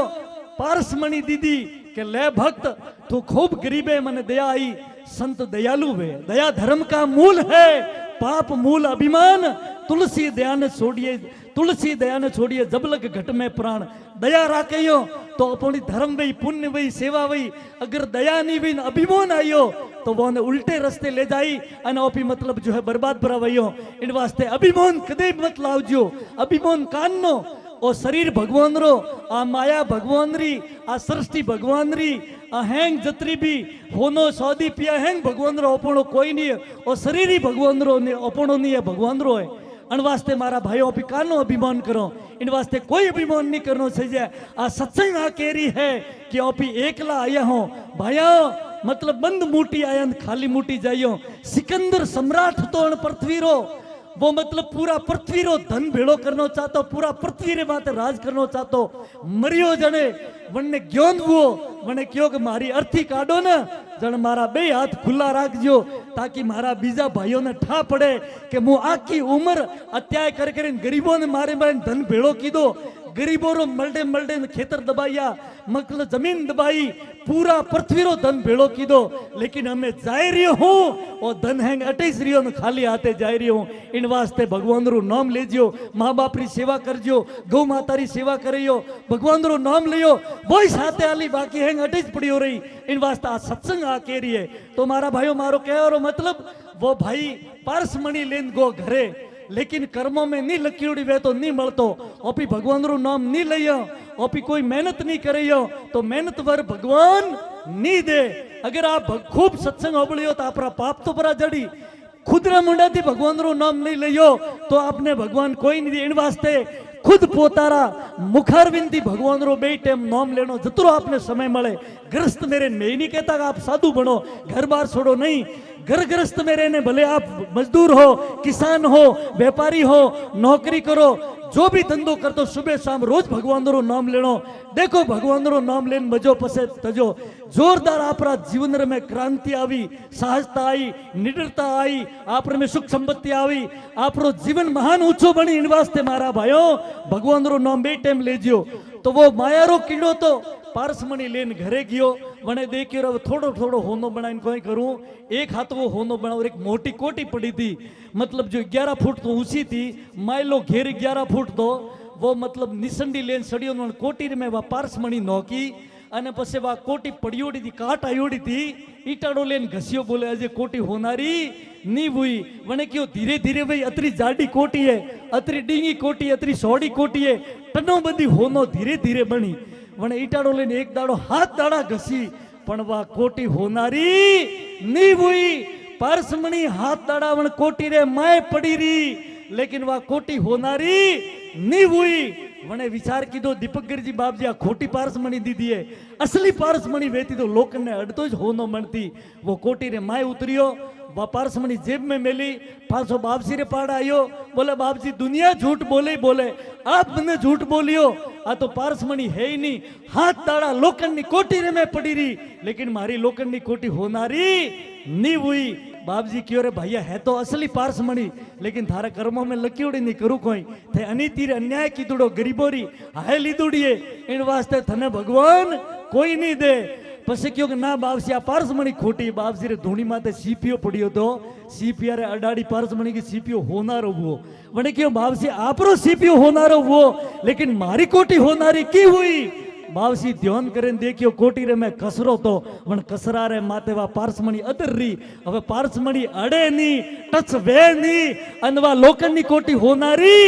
Speaker 1: पारसमणि दीदी के ले भक्त तू खूब गरीब है मने दया आई। संत दयालु वे, दया धर्म का मूल है, पाप मूल अभिमान, तुलसी दया ने छोड़िए, तुलसी दया ने छोड़िए जब लग घट में प्राण। दया राखियो तो अपनी धर्म वही पुण्य वही सेवा वही। अगर दया नहीं वही अभिमान आइयो तो वो ने उल्टे रास्ते ले जाई अन ओपी मतलब जो है बर्बाद भरा वही। इन वास्ते अभिमान कदे मत लावजो, अभिमान कानो ओ शरीर भगवान रो, आ माया भगवान री, आ सृष्टि भगवान री, आ हैंग जतरी भी होनो सौदी पिया हैंग भगवान रो अपनो कोई नहीं है, ओ शरीर ही भगवान रो ने अपनो नहीं है भगवान रो है। अन वास्ते मारा भाइयों अभी कानो अभिमान करो, इन वास्ते कोई अभिमान नहीं करनो चाहिए। आ सत्संग आ केरी है कि ओपी एकला आया हो भाइयों मतलब बंद मूटी आया खाली मूटी जाइयो। सिकंदर सम्राट तो अन पृथ्वी रो वो मतलब पूरा पृथ्वी रो धन भेड़ो करनो चाहतो, पूरा पृथ्वी रे माते राज करनो चाहतो। मरियो जने वने ज्ञान वो वने क्यों कि मारी अर्थी काढो न जन मारा बे हाथ खुला राखजो ताकि मारा बीजा भाइयों ने ठा पड़े कि मु आखी उम्र अत्याय कर कर गरीबों ने मारे मारे धन भेड़ो कीधो। गरीबों रो मलडे मलडे खेतर दबाइया मतलब जमीन दबाई, पूरा पृथ्वी रो धन भेड़ो कीधो, लेकिन हमें जाए रियो हूँ और धन हैंग अटेस रियो न खाली हाथे जाए रियो हूँ। इन वास्ते भगवान रो नाम लेजियो, माँ बाप री सेवा करजो, गौ माता री सेवा करियो, भगवान रो नाम लियो, वो ही साथे आली बाकी हैंग अटेस पड़ी हो रही। इन वास्ते आ सत्संग आ के रही है तो मारा भाइयों मारो कह रो मतलब वो भाई पारसमणि लेन गो घरे, लेकिन कर्मों में नहीं लकीड़ी वे तो नहीं मलतो। ओपी भगवान रो नाम नहीं लियो, ओपी कोई मेहनत नहीं करियो तो मेहनत वर भगवान नहीं दे। अगर आप खूब सत्संग होबलियो तो आपरा पाप तो बरा जड़ी, खुदरा मुंडा थी भगवान रो नाम नहीं लियो तो आपने भगवान कोई नहीं दे। इन वास्ते खुद पोतारा मुखारविंदी भगवान रो बे टाइम नाम लेनो जतरो आपने समय मळे। ग्रस्त मेरे नहीं नहीं कहता आप साधु बनो, घर बार छोड़ो नहीं, घर ग्रस्त में रहने भले आप मजदूर हो, किसान हो, व्यापारी हो, नौकरी करो, जो भी धंधो कर तो सुबह शाम रोज भगवान रो नाम लेनो। देखो भगवान रो नाम लेन मजो पसे तजो जोरदार आपरा जीवन में क्रांति आई, साहसता आई, निडरता आई, आप में सुख संपत्ति आई, आपरो जीवन महान ऊंचो बनी। इन वास्ते मारा भाइयों भगवान रो नाम बे टाइम लेजियो। तो वो माया रो कीड़ो तो पारसमणि लेन घरे गयो, वने देखियो थोड़ो थोड़ो होनो बनाइन कोई करूं, एक हाथ वो होनो बनाओ, एक मोटी कोटी पड़ी थी मतलब जो 11 फुट तो ऊंची थी, माइलो घेर 11 फुट तो वो मतलब निसंडी लेन सड़ियो कोटी में वह पारसमणि नौकी અને પછી વા કોટી પડ્યોડી હતી કાટ આયોડી હતી ઈટાડો લઈને ઘસ્યો બોલે અજે કોટી હોનારી ની હુઈ વણે કયો ધીરે ધીરે ભાઈ અતરી જાડી કોટી હે અતરી ડીંગી કોટી અતરી સોડી કોટી હે ટનો બધી હોનો ધીરે ધીરે બની વણે ઈટાડો લઈને એક દાડો હાથ દાડા ઘસી પણ વા કોટી હોનારી ની હુઈ પારસમણી હાથ દાડા વણ કોટી રે માય પડી રી लेकिन वह कोटी होनारी नहीं हुई वने विचार कीधो दीपकगिरजी बापजी आ खोटी पारसमणी दीदी है असली पारसमणी वेती तो लोकन ने अड़तो ज होनो मनती वो कोटी रे माय उतरियो वह पारसमणी जेब में मेली पाछो बापजी रे पाड़ आयो बोले बापजी दुनिया झूठ बोले ही बोले आप मने झूठ बोलियो आ तो पारसमणी है ही नहीं हाथ ताड़ा लोकन नी कोटी रे मैं पड़ी रही लेकिन मारी लोकन नी कोटी होनारी नहीं हुई बापजी क्यों रे भैया है तो असली पारसमणी लेकिन थारे कर्मों में लकीड़ी नहीं करू कोई थे अनीति रे अन्याय कीधुड़ो गरीबोरी हाय लीधुड़िए इन वास्ते थने भगवान कोई नहीं दे પછી કયો કે ના બાપસી આ પારસમણી ખોટી બાપસી રે ધૂણી માથે સીપીઓ પડ્યો તો સીપીયા રે અડાડી પારસમણી की सीपीओ होनारो वो वने क्यों बापसी आपरो सीपीओ होनारो वो लेकिन मारी कोटी होनारी की हुई बावसी ध्यान करें देखियो कोटी रे मैं कसरो तो वन कसरा रे माते वा पारसमणी अदर री હવે पारसमणी अड़े नी टच वे नी अनवा लोकन नी कोटी होनारी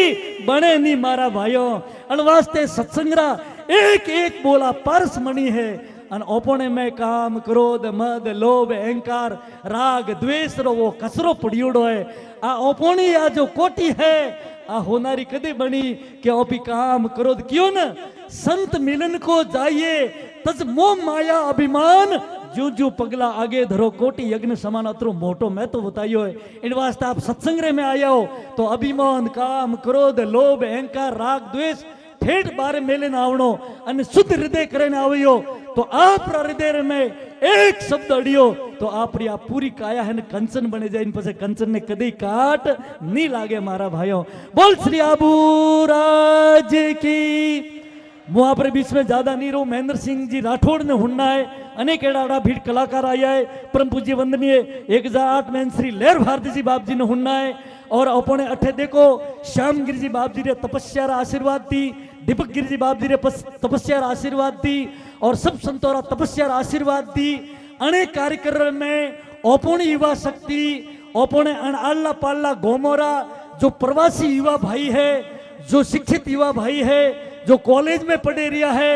Speaker 1: बने नी मारा भाइयों अनवास्ते सत्संगरा एक एक बोला पारसमणी है अन ओपने में काम क्रोध मद लोभ अहंकार राग द्वेष रो वो कसरो पड़ियोड़ो है आ ओपोनी आ जो कोटी है आ होनारी कदे बनी के ओपी काम क्रोध क्यों न संत मिलन को जाइए तज मोह माया अभिमान जो जो पगला आगे धरो कोटी यज्ञ समान अतरो मोटो मैं तो बताइयो है इन वास्ते आप सत्संग रे में आया हो तो अभिमान काम क्रोध लोभ अहंकार राग द्वेष ठेठ बारे मेले ना आवणो अने शुद्ध हृदय करे आवियो तो आप हृदय में एक शब्द अड़ियो तो आप पूरी काया है कंचन बने जाए इन पसे कंचन ने कदी काट नहीं लागे मारा भाइयों बोल श्री आबू राज की वो आप बीच में ज्यादा नहीं रहूं महेंद्र सिंह जी राठौड़ ने हुन्ना है अनेक एड़ा भीड़ कलाकार आया है परम पूज्य वंदनीय 1008 में श्री लहर भारती जी बाप जी ने हुन्ना है और अपने अठे देखो श्याम गिर जी बाप जी ने तपस्या आशीर्वाद दी दीपक गिर जी बाप जी ने तपस्या आशीर्वाद दी और सब संतोरा तपस्या आशीर्वाद दी अनेक कार्यक्रम में ओपोनी युवा शक्ति ओपोने आल्ला पाल्ला गोमोरा जो प्रवासी युवा भाई है जो शिक्षित युवा भाई है जो कॉलेज में पढ़े रिया है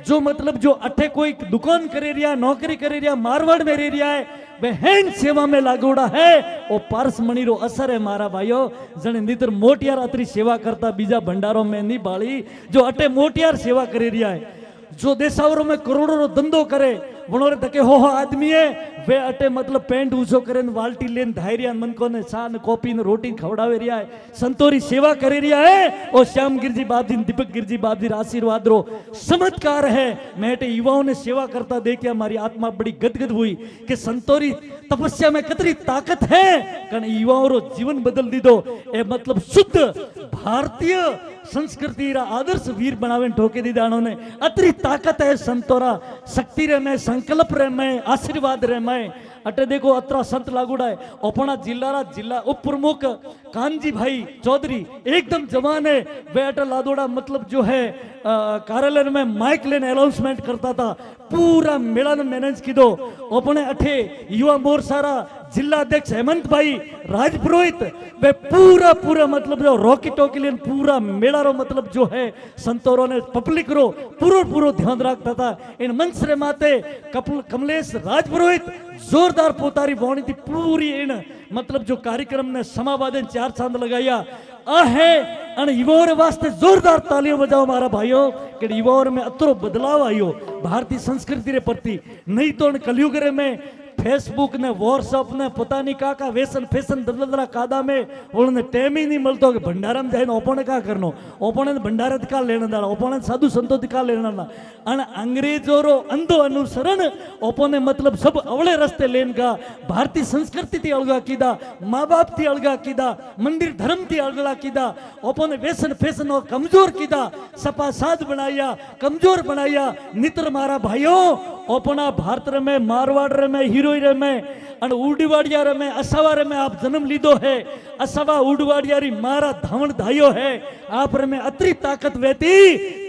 Speaker 1: जो मतलब जो अठे कोई दुकान करे रिया नौकरी करे रिया मारवाड़ में रह रिया है वे हैंड सेवा में लागोड़ा है और पारसमणी रो असर है मारा भाइयों जने नितर मोटियार अतरी सेवा करता बीजा भंडारों में नहीं बाली जो अटे मोटियार सेवा करे रिया है जो देशावरों में करोड़ों रो धंधो करे वनोरे तके हो आदमी है वे अटे मतलब पेंट ऊंचो करे वाल्टी लेन धायरिया मन को ने चा ने कॉफी ने रोटी खवड़ावे रिया है संतोरी सेवा करे रिया है और श्याम गिरजी बाबजी दीपक गिरजी बाबजी आशीर्वाद रो चमत्कार है मैं युवाओं ने सेवा करता देख हमारी आत्मा बड़ी गदगद हुई कि संतोरी तपस्या में कितनी ताकत है कारण युवाओं रो जीवन बदल दी दो ए मतलब शुद्ध भारतीय संस्कृति रा आदर्श वीर बनावे ठोके दी दाणों ने अतरी ताकत है संतोरा शक्ति रे में संकल्प रे में आशीर्वाद रे में अटे देखो अतरा संत लागूड़ा है अपना जिला उप प्रमुख कानजी भाई चौधरी एकदम जवान है वे अटे लादोड़ा मतलब जो है कार्यालय में माइक लेने अनाउंसमेंट करता था पूरा मेला ने मैनेज की दो अपने अठे युवा मोर्चा जिला अध्यक्ष हेमंत भाई राजपुरोहित वे पूरा मतलब जो रॉकी टोकी लेन पूरा मेला रो मतलब जो है संतोरों ने पब्लिक रो पूरो ध्यान रखता था इन मंच रे माते कमलेश राजपुरोहित जोरदार पोतारी वाणी थी पूरी इन मतलब जो कार्यक्रम ने समावादन 4 चांद लगाया आहे अन युवाओं वास्ते जोरदार तालियों बजाओ मारा भाइयों कि युवाओं में अतरो बदलाव आयो भारतीय संस्कृति रे प्रति नहीं तो कलयुग रे में फेसबुक ने व्हाट्सएप ने पता नहीं का वेसन फैशन दलदला कादा में उन्होंने टाइम ही नहीं मिलता कि भंडारा में जाए ओपने का करनो ओपने भंडारा दिखा लेना दाड़ा ओपने साधु संतो दिखा लेना ना अन अंग्रेजों रो अंधो अनुसरण ओपने मतलब सब अवले रस्ते लेन का भारतीय संस्कृति थी अलगा कीदा माँ बाप थी अलगा कीदा मंदिर धर्म थी अलगा कीदा ओपने वेसन फैशन और कमजोर कीदा सपा साध बनाया कमजोर बनाया नितर मारा भाइयों ओपना भारत में मारवाड़ में हीरो में અને ઉડવાડિયા મેં અસવારે મેં આપ જન્મ લીધો હે અસવા ઉડવાડિયારી मारा धावण धायो है आप रे में अतरी ताकत वेती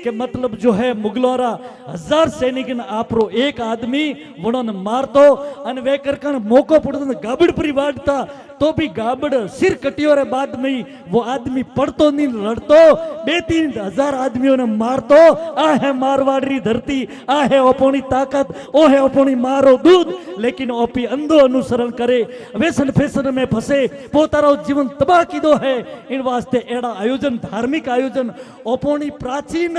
Speaker 1: कि मतलब जो है मुगलोरा 1000 सैनिक आपरो एक आदमी वणो ने मारतो अने वे करकन मौको पड़तो गाबड़ परी वाटता तो भी गाबड़ सिर कटियो रे बाद में वो आदमी पड़तो नहीं लड़तो 2-3 हज़ार आदमियों ने मारतो आ है मारवाड़ी धरती आ है ओपोनी ताकत ओ है ओपोनी मारो दूध लेकिन ओपी अंधो अनुसरण करे व्यसन फैशन में फंसे पोतारो जीवन तबाह कीधो है इन वास्ते एड़ा आयोजन धार्मिक आयोजन ओपोनी प्राचीन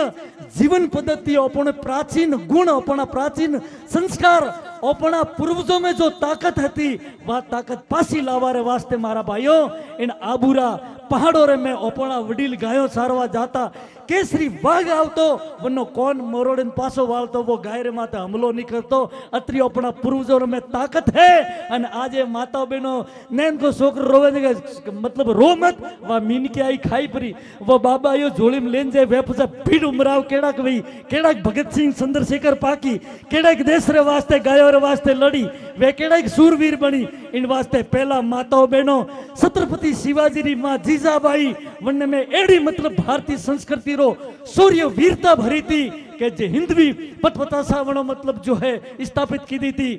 Speaker 1: जीवन पद्धति ओपोने प्राचीन गुण ओपोना प्राचीन संस्कार ओपना पूर्वजों में जो ताकत थी वह ताकत पासी लावा रे वास्ते मारा भाइयों इन आबूरा पहाड़ों रे में ओपना वडील गायों सारवा जाता केसरी वाघ आवतो वनो कौन मोरोड़न पासो वालतो वो गाय रे माते हमलो नहीं करतो अतरी अपना पूर्वजों में ताकत है अन आजे माता बहनों नैन को सोकर रोवे दे मतलब रो मत वा मीन के आई खाई परी वो बाबा यो झोली में लेन जे वे पछा भीड़ उमराव केड़ा कवई केड़ा भगत सिंह चंद्रशेखर पाकी केड़ा देश रे वास्ते गायो रे वास्ते लड़ी वे केड़ा सूरवीर बनी इन वास्ते पहला माताओं बहनों छत्रपति शिवाजी री मां जीजाबाई वन्ने में एड़ी मतलब भारतीय संस्कृति रो सूर्य वीरता भरी थी कि जे हिंदवी पतपतासा वणो मतलब जो है स्थापित की दी थी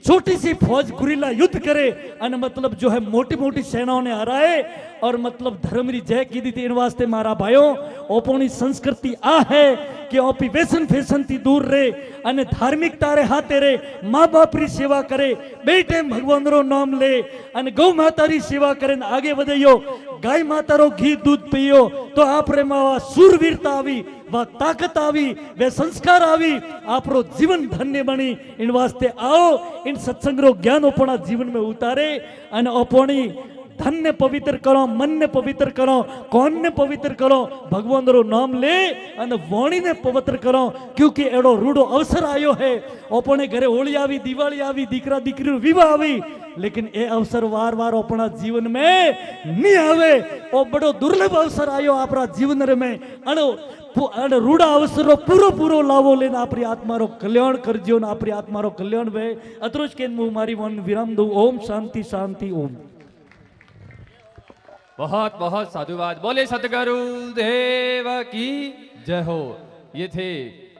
Speaker 1: छोटी सी फौज गुरिल्ला युद्ध करे अन मतलब जो है मोटी मोटी सेनाओं ने हराए और मतलब धर्म री जय की दी थी इन वास्ते मारा भाइयों ओपोनी संस्कृति आ है कि ओपी व्यसन फैशन थी दूर रहे अने धार्मिकता रे हाथे रे माँ बाप री सेवा करे बेटे भगवान रो नाम ले अने गौ माता री सेवा करे आगे बढ़ियो गाय माता रो घी दूध पियो तो आप रे मावा सूरवीरता आवी वह ताकत आवी वे संस्कार आवी आपरो जीवन धन्य बनी इन वास्ते आओ इन सत्संग रो ज्ञान अपना जीवन में उतारे अने अपनी धन ने पवित्र करो मन ने पवित्र करो कौन ने पवित्र करो भगवान रो नाम ले अने वाणी ने पवित्र करो क्योंकि एड़ो रूडो अवसर आयो है अपने घरे होली आवी दिवाली आवी दीकरा दीकरी विवाह आवी लेकिन ए अवसर वार वार अपना जीवन में नहीं आवे ओ बड़ो दुर्लभ अवसर आयो आपरा जीवन रे में अने रूडा अवसर पूरो पूरो लाभो लेना आपरी आत्मा रो कल्याण करजो ना आपरी आत्मा रो कल्याण वे अतरोज के मु मारी वन विराम दो ओम शांति शांति ओम
Speaker 2: बहुत बहुत साधुवाद बोले सतगुरु देव की जय हो। ये थे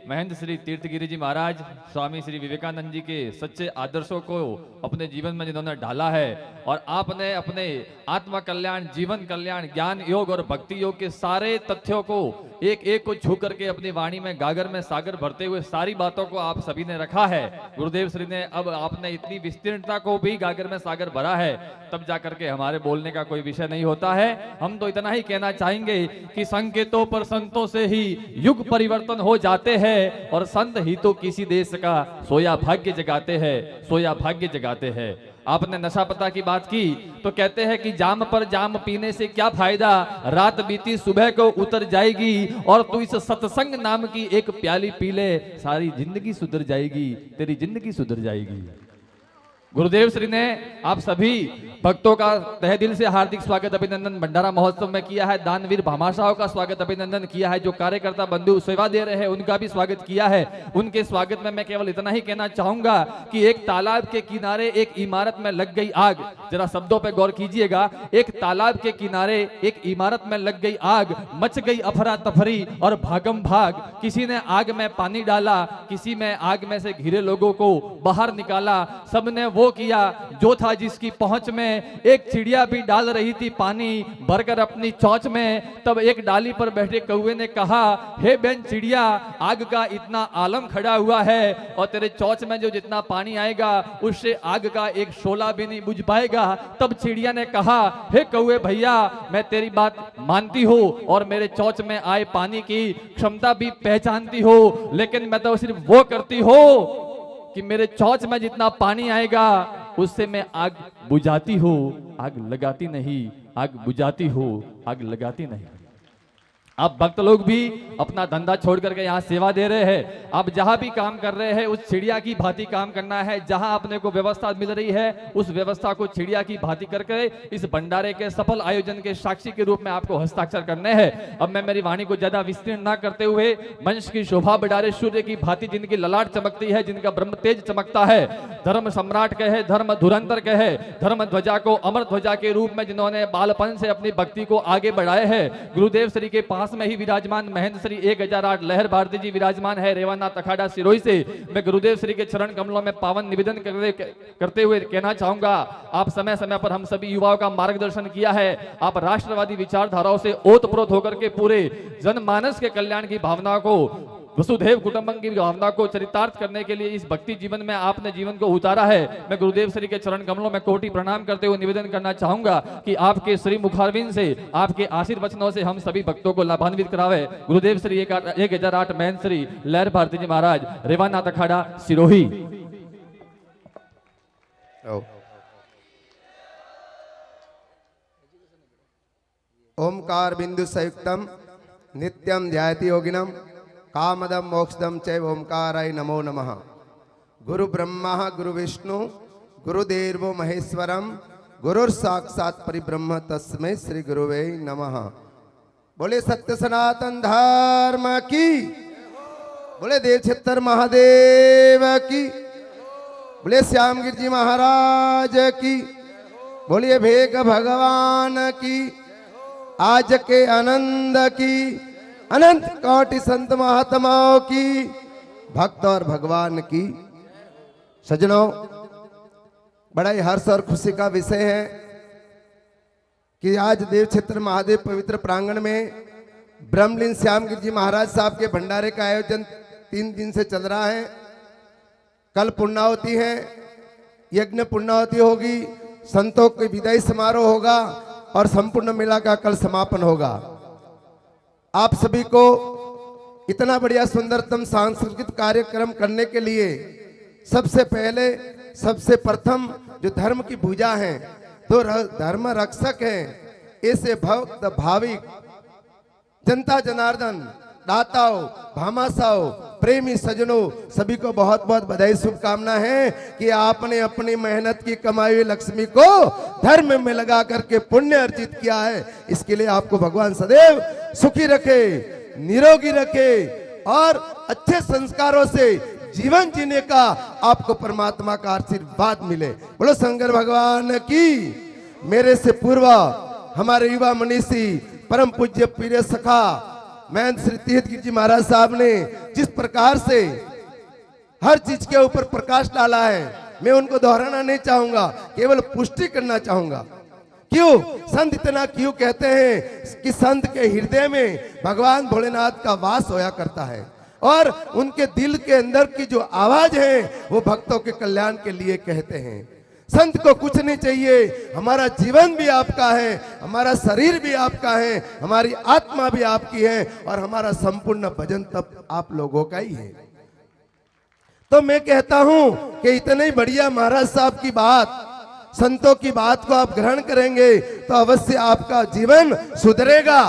Speaker 2: महेंद्र श्री तीर्थगिरी जी महाराज स्वामी श्री विवेकानंद जी के सच्चे आदर्शों को अपने जीवन में जिन्होंने ढाला है और आपने अपने आत्मा कल्याण जीवन कल्याण ज्ञान योग और भक्ति योग के सारे तथ्यों को एक एक को छू करके अपनी वाणी में गागर में सागर भरते हुए सारी बातों को आप सभी ने रखा है। गुरुदेव श्री ने अब आपने इतनी विस्तीर्णता को भी गागर में सागर भरा है तब जाकर के हमारे बोलने का कोई विषय नहीं होता है। हम तो इतना ही कहना चाहेंगे कि संकेतों पर संतों से ही युग परिवर्तन हो जाते हैं और संत ही तो किसी देश का सोया भाग्य जगाते हैं सोया भाग्य जगाते हैं। आपने नशा पता की बात की तो कहते हैं कि जाम पर जाम पीने से क्या फायदा रात बीती सुबह को उतर जाएगी और तू इस सत्संग नाम की एक प्याली पी ले सारी जिंदगी सुधर जाएगी तेरी जिंदगी सुधर जाएगी। गुरुदेव श्री ने आप सभी भक्तों का तहे दिल से हार्दिक स्वागत अभिनंदन भंडारा महोत्सव में किया है। दानवीर भामाशाहों का स्वागत अभिनंदन किया है। जो कार्यकर्ता बंधु सेवा दे रहे हैं उनका भी स्वागत किया है। उनके स्वागत में मैं केवल इतना ही कहना चाहूंगा कि एक तालाब के किनारे एक इमारत में लग गई आग। जरा शब्दों पर गौर कीजिएगा। एक तालाब के किनारे एक इमारत में लग गई आग, मच गई अफरा तफरी और भागम भाग। किसी ने आग में पानी डाला, किसी में आग में से घिरे लोगों को बाहर निकाला। सबने वो किया जो था जिसकी पहुंच में। एक चिड़िया भी डाल रही थी पानी भरकर अपनी चोंच में। तब एक डाली पर बैठे कौवे ने कहा, हे बहन चिड़िया, आग का इतना आलम खड़ा हुआ है और तेरे चोंच में जो जितना पानी आएगा उससे आग का एक शोला भी नहीं बुझ पाएगा। तब चिड़िया ने कहा, हे कौवे भैया, मैं तेरी बात मानती हूँ और मेरे चोंच में आए पानी की क्षमता भी पहचानती हूँ, लेकिन मैं तो सिर्फ वो करती हूँ कि मेरे चोंच में जितना पानी आएगा उससे मैं आग बुझाती हूँ, आग लगाती नहीं। आग बुझाती हूँ, आग लगाती नहीं। आप भक्त लोग भी अपना धंधा छोड़ करके यहाँ सेवा दे रहे हैं। आप जहां भी काम कर रहे हैं उस चिड़िया की भांति काम करना है। जहां अपने को व्यवस्था मिल रही है उस व्यवस्था को चिड़िया की भांति करके इस भंडारे के सफल आयोजन के साक्षी के रूप में आपको हस्ताक्षर करने हैं। अब मैं मेरी वाणी को ज्यादा विस्तीर्ण न करते हुए वंश की शोभा बढ़ारे सूर्य की भांति जिनकी ललाट चमकती है, जिनका ब्रह्म तेज चमकता है, धर्म सम्राट कहे, धर्म धुरंधर कहे, धर्म ध्वजा को अमर ध्वजा के रूप में जिन्होंने बालपन से अपनी भक्ति को आगे बढ़ाए हैं, गुरुदेव श्री के पास में ही विराजमान महेंद्र श्री 1008 लहर भारती जी विराजमान है रेवानाथ अखाड़ा सिरोही से। मैं गुरुदेव श्री के चरण कमलों में पावन निवेदन करते हुए कहना चाहूंगा, आप समय समय पर हम सभी युवाओं का मार्गदर्शन किया है। आप राष्ट्रवादी विचारधाराओं से ओतप्रोत होकर के पूरे जनमानस के कल्याण की भावना को, वसुधैव कुटुंबकम की भावना को चरितार्थ करने के लिए इस भक्ति जीवन में आपने जीवन को उतारा है। मैं गुरुदेव श्री के चरण कमलों में कोटि प्रणाम करते हुए निवेदन करना चाहूंगा कि आपके श्री मुखारविंद से, आपके आशीर्वचनों से हम सभी भक्तों को लाभान्वित करावे। गुरुदेव श्री 1008 महेंद्र श्री लहर भारती जी महाराज रेवानाथ अखाड़ा सिरोही।
Speaker 3: ओमकार बिंदु संयुक्तम नित्यम ध्यायति योगिनम कामदम मोक्षदम चैव ओमकाराय नमो नमः। गुरु ब्रह्मा गुरु विष्णु गुरुदेवो महेश्वरम गुरुर्साक्षात् परिब्रह्म तस्मै श्री गुरुवे नमः। बोले सत्य सनातन धर्म की, बोले देव क्षेत्र महादेव की, बोले श्यामगिर जी महाराज की, बोलिए भेग भगवान की, आज के आनंद की, अनंत कोटि संत महात्माओं की, भक्त और भगवान की। सजनों, बड़ा ही हर्ष और खुशी का विषय है कि आज देव क्षेत्र महादेव पवित्र प्रांगण में ब्रह्मलीन श्यामगिर जी महाराज साहब के भंडारे का आयोजन 3 दिन से चल रहा है। कल पुण्यावती है, यज्ञ पुण्यावती होगी, संतों की विदाई समारोह होगा और संपूर्ण मेला का कल समापन होगा। आप सभी को इतना बढ़िया सुंदरतम सांस्कृतिक कार्यक्रम करने के लिए सबसे पहले सबसे प्रथम जो धर्म की भुजा है, तो धर्म रक्षक है, ऐसे भक्त भाविक जनता जनार्दन दाताओं भामाशाओं प्रेमी सजनों सभी को बहुत बहुत बधाई शुभकामना है कि आपने अपनी मेहनत की कमाई हुई लक्ष्मी को धर्म में लगा करके पुण्य अर्जित किया है। इसके लिए आपको भगवान सदैव सुखी रखे, निरोगी रखे और अच्छे संस्कारों से जीवन जीने का आपको परमात्मा का आशीर्वाद मिले। बोलो शंकर भगवान की। मेरे से पूर्व हमारे युवा मनीषी परम पूज्य पीरे सखा महेंद्र श्री तीर्थगिरी जी महाराज साहब ने जिस प्रकार से हर चीज के ऊपर प्रकाश डाला है, मैं उनको दोहराना नहीं चाहूंगा, केवल पुष्टि करना चाहूंगा। क्यों संत इतना क्यों कहते हैं कि संत के हृदय में भगवान भोलेनाथ का वास होया करता है और उनके दिल के अंदर की जो आवाज है वो भक्तों के कल्याण के लिए कहते हैं। संत को कुछ नहीं चाहिए, हमारा जीवन भी आपका है, हमारा शरीर भी आपका है, हमारी आत्मा भी आपकी है और हमारा संपूर्ण भजन तब आप लोगों का ही है। तो मैं कहता हूं कि इतने बढ़िया महाराज साहब की बात, संतों की बात को आप ग्रहण करेंगे तो अवश्य आपका जीवन सुधरेगा।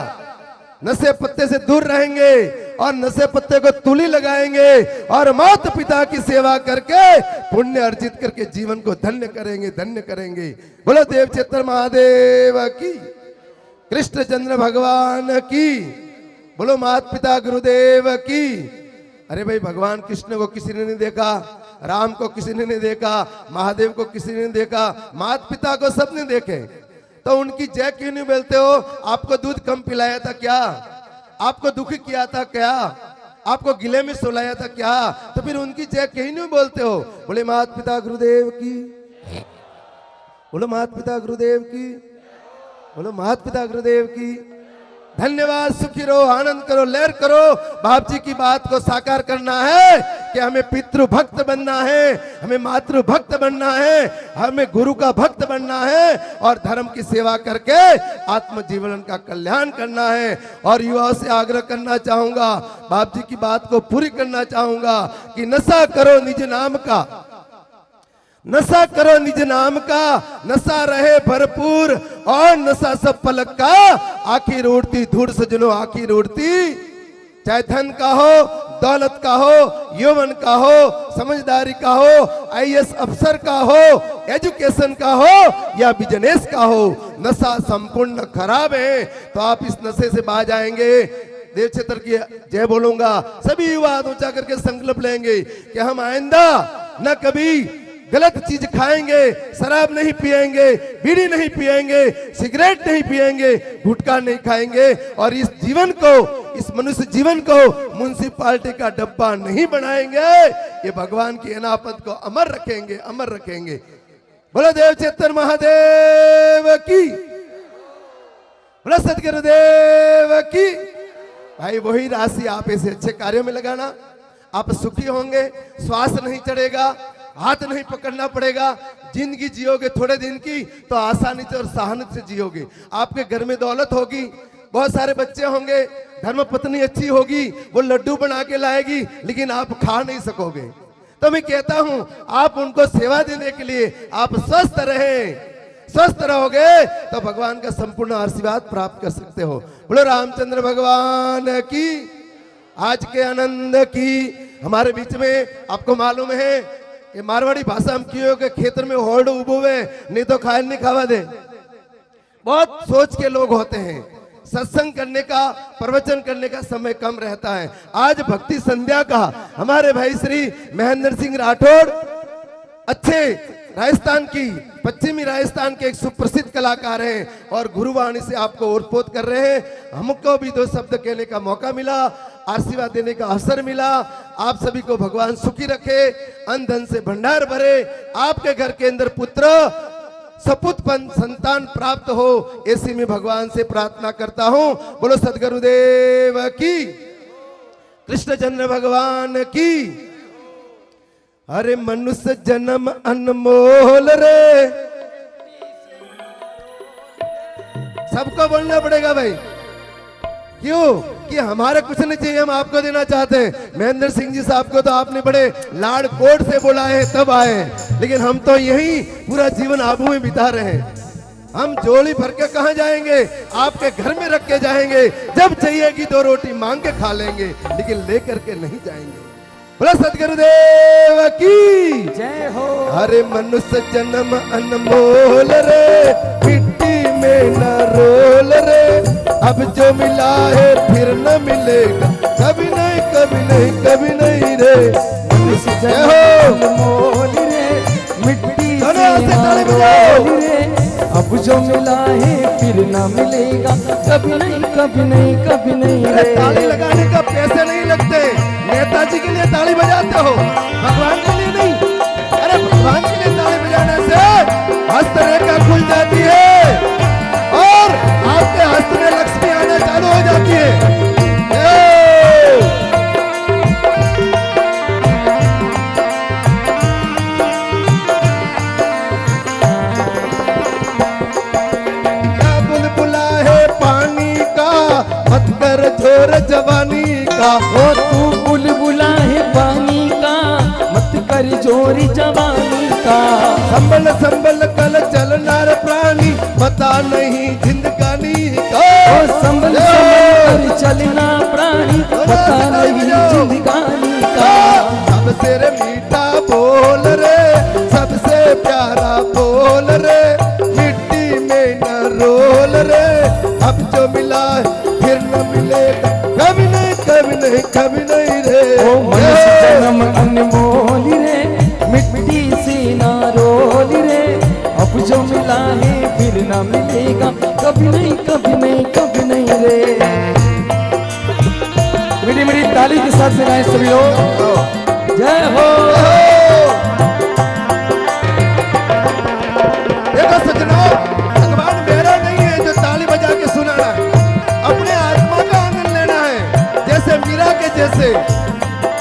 Speaker 3: नशे पत्ते से दूर रहेंगे और नशे पत्ते को तुली लगाएंगे और माता पिता की सेवा करके पुण्य अर्जित करके जीवन को धन्य करेंगे, धन्य करेंगे। बोलो देव क्षेत्र महादेव की, कृष्णचंद्र भगवान की, बोलो माता पिता गुरुदेव की। अरे भाई, भगवान कृष्ण को किसी ने नहीं देखा, राम को किसी ने नहीं देखा, महादेव को किसी ने नहीं देखा, माता पिता को सबने देखे, तो उनकी जय क्यों नहीं बोलते हो? आपको दूध कम पिलाया था क्या? आपको दुखी किया था क्या? आपको गिले में सुलाया था क्या? तो फिर उनकी जय क्यों नहीं बोलते हो? बोले माता पिता गुरुदेव की, बोलो माता पिता गुरुदेव की, बोलो माता पिता गुरुदेव की। धन्यवाद, सुखी रहो, आनंद करो, लहर करो। बाप जी की बात को साकार करना है कि हमें पितृ भक्त बनना है, हमें मातृ भक्त बनना है, हमें गुरु का भक्त बनना है और धर्म की सेवा करके आत्म जीवन का कल्याण करना है। और युवाओं से आग्रह करना चाहूंगा, बाप जी की बात को पूरी करना चाहूंगा कि नशा करो निज नाम का, नशा करो निज नाम का, नशा रहे भरपूर और नशा सब पलक का। आखिर उड़ती धूड़ सजनो आखिर उड़ती, चाहे धन का हो, दौलत का हो, यौवन का हो, समझदारी का हो, आईएएस अफसर का हो, एजुकेशन का हो या बिजनेस का हो, नशा संपूर्ण खराब है। तो आप इस नशे से बाहर जाएंगे। देव क्षेत्र की जय बोलूंगा, सभी युवा हाथ ऊंचा करके संकल्प लेंगे कि हम आइंदा न कभी गलत चीज खाएंगे, शराब नहीं पिएंगे, बीड़ी नहीं पिएंगे, सिगरेट नहीं पिएंगे, गुटखा नहीं खाएंगे और इस जीवन को, इस मनुष्य जीवन को म्युनिसिपालिटी का डब्बा नहीं बनाएंगे। ये भगवान की अनापत को अमर रखेंगे, अमर रखेंगे। बोलो देव चेतन महादेव की, बोलो सदगुरुदेव की। भाई वही राशि आप ऐसे अच्छे कार्यों में लगाना, आप सुखी होंगे, श्वास नहीं चढ़ेगा, हाथ नहीं पकड़ना पड़ेगा। जिंदगी जियोगे थोड़े दिन की तो आसानी से और सहानुभूति से जियोगे। आपके घर में दौलत होगी, बहुत सारे बच्चे होंगे, धर्म पत्नी अच्छी होगी, वो लड्डू बना के लाएगी, लेकिन आप खा नहीं सकोगे। तो मैं कहता हूं आप उनको सेवा देने के लिए आप स्वस्थ रहें। स्वस्थ रहोगे तो भगवान का संपूर्ण आशीर्वाद प्राप्त कर सकते हो। बोलो रामचंद्र भगवान की। आज के आनंद की हमारे बीच में आपको मालूम है कि मारवाड़ी भाषा हम क्यों के खेतर में होड़ उबोवे नहीं तो खाए नहीं खावा दे। बहुत सोच के लोग होते हैं, सत्संग करने का, प्रवचन करने का समय कम रहता है। आज भक्ति संध्या का हमारे भाई श्री महेंद्र सिंह राठौड़ अच्छे राजस्थान की, पश्चिमी राजस्थान के एक सुप्रसिद्ध कलाकार हैं और गुरुवाणी से आपको ओतप्रोत कर रहे हैं। हमको भी दो शब्द कहने का मौका मिला, आशीर्वाद देने का अवसर मिला। आप सभी को भगवान सुखी रखे, अन्न धन से भंडार भरे, आपके घर के अंदर पुत्र सपुत संतान प्राप्त हो, ऐसी मैं भगवान से प्रार्थना करता हूं। बोलो सदगुरुदेव की, कृष्ण चंद्र भगवान की। अरे मनुष्य जन्म अनमोल रे, सबको बोलना पड़ेगा भाई। क्यों कि हमारे कुछ नहीं चाहिए, हम आपको देना चाहते हैं। महेंद्र सिंह जी साहब को तो आपने बड़े लाड़ कोट से बुलाए तब आए, लेकिन हम तो यही पूरा जीवन आबू में बिता रहे हैं। हम झोली भर के कहां जाएंगे, आपके घर में रख के जाएंगे। जब चाहिएगी दो रोटी मांग के खा लेंगे, लेकिन लेकर के नहीं जाएंगे। बोला सदगुरुदेव की
Speaker 1: जय हो।
Speaker 3: अरे मनुष्य जन्म अनमोल रे, मिट्टी में न रोल रे, अब जो मिला है फिर न मिलेगा, कभी नहीं कभी नहीं कभी नहीं रे।
Speaker 1: मनुष्य जन्म अनमोल रे, मिट्टी से न रोल रे, अब जो मिला है फिर न मिलेगा, कभी नहीं कभी नहीं कभी नहीं रे।
Speaker 3: ताली लगाने का पैसे नहीं लगते, नेताजी के लिए ताली बजाते हो, भगवान के लिए नहीं। अरे भगवान के लिए ताली बजाने से हस्तरेखा खुल जाती है और आपके हस्त में लक्ष्मी आना चालू हो जाती है। क्या बुलबुला है पानी का, मत कर झोर जवानी का।
Speaker 1: ओ तू बुलबुला है पानी का, मत कर जोरी जवानी का।
Speaker 3: संभल संभल कल चलना रे प्राणी, पता नहीं जिंदगानी का।
Speaker 1: ओ संभल संभल कर चलना प्राणी, पता नहीं जिंदगानी का।
Speaker 3: सबसे रे मीठा बोल रे, सबसे प्यारा बोल रे, मिट्टी में न रोल रे, अब जो मिला फिर न मिलेगा, कभी नहीं कभी नहीं कभी नहीं रे।
Speaker 1: ओ मनुष्य जन्म अनमोल रे, मिट्टी से ना रोल रे, अब जो मिला है फिर ना मिलेगा, कभी नहीं कभी नहीं कभी नहीं रे। मेरी मेरी ताली के साथ से गाएं सभी लोग, जय हो।
Speaker 3: देखो सज्जनों, भगवान मेरा नहीं है जो ताली बजा के सुनाना है, अपने आत्मा का आनंद लेना है। जैसे मीरा के जैसे,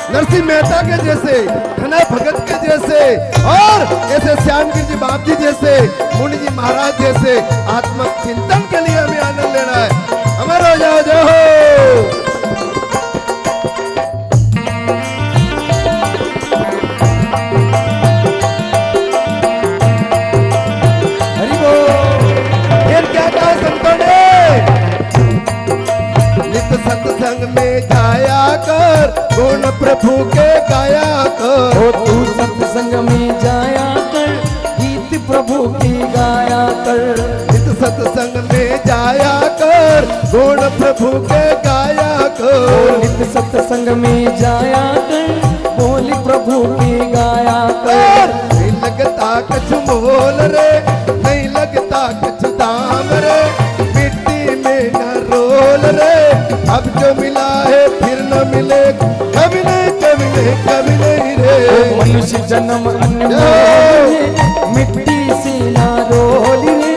Speaker 3: नरसिंह मेहता के जैसे, धना भगत के जैसे और ऐसे श्यामगिरी जी बाप जी जैसे, मुनि जी महाराज जैसे आत्मक चिंतन के लिए हमें आनंद लेना है। अमर हो जाओ, जय हो। के गाया कर।
Speaker 4: ओ तू सत्संग में जाया कर, गीत प्रभु की गाया कर।
Speaker 3: नित सत्संग में जाया कर, गुण प्रभु के गाया
Speaker 4: ओ
Speaker 3: कर।
Speaker 4: नित सत्संग में जाया कर, बोली प्रभु की गाया कर।
Speaker 3: नहीं लगता कुछ मोल रे, नहीं लगता कुछ दाम रे, मिट्टी में न रोल रे। अब जो मिला है फिर न मिले, कभी नहीं कभी नहीं कभी नहीं रे।
Speaker 4: मनुष्य जन्म अनमोल है, मिट्टी से ना रोल रे।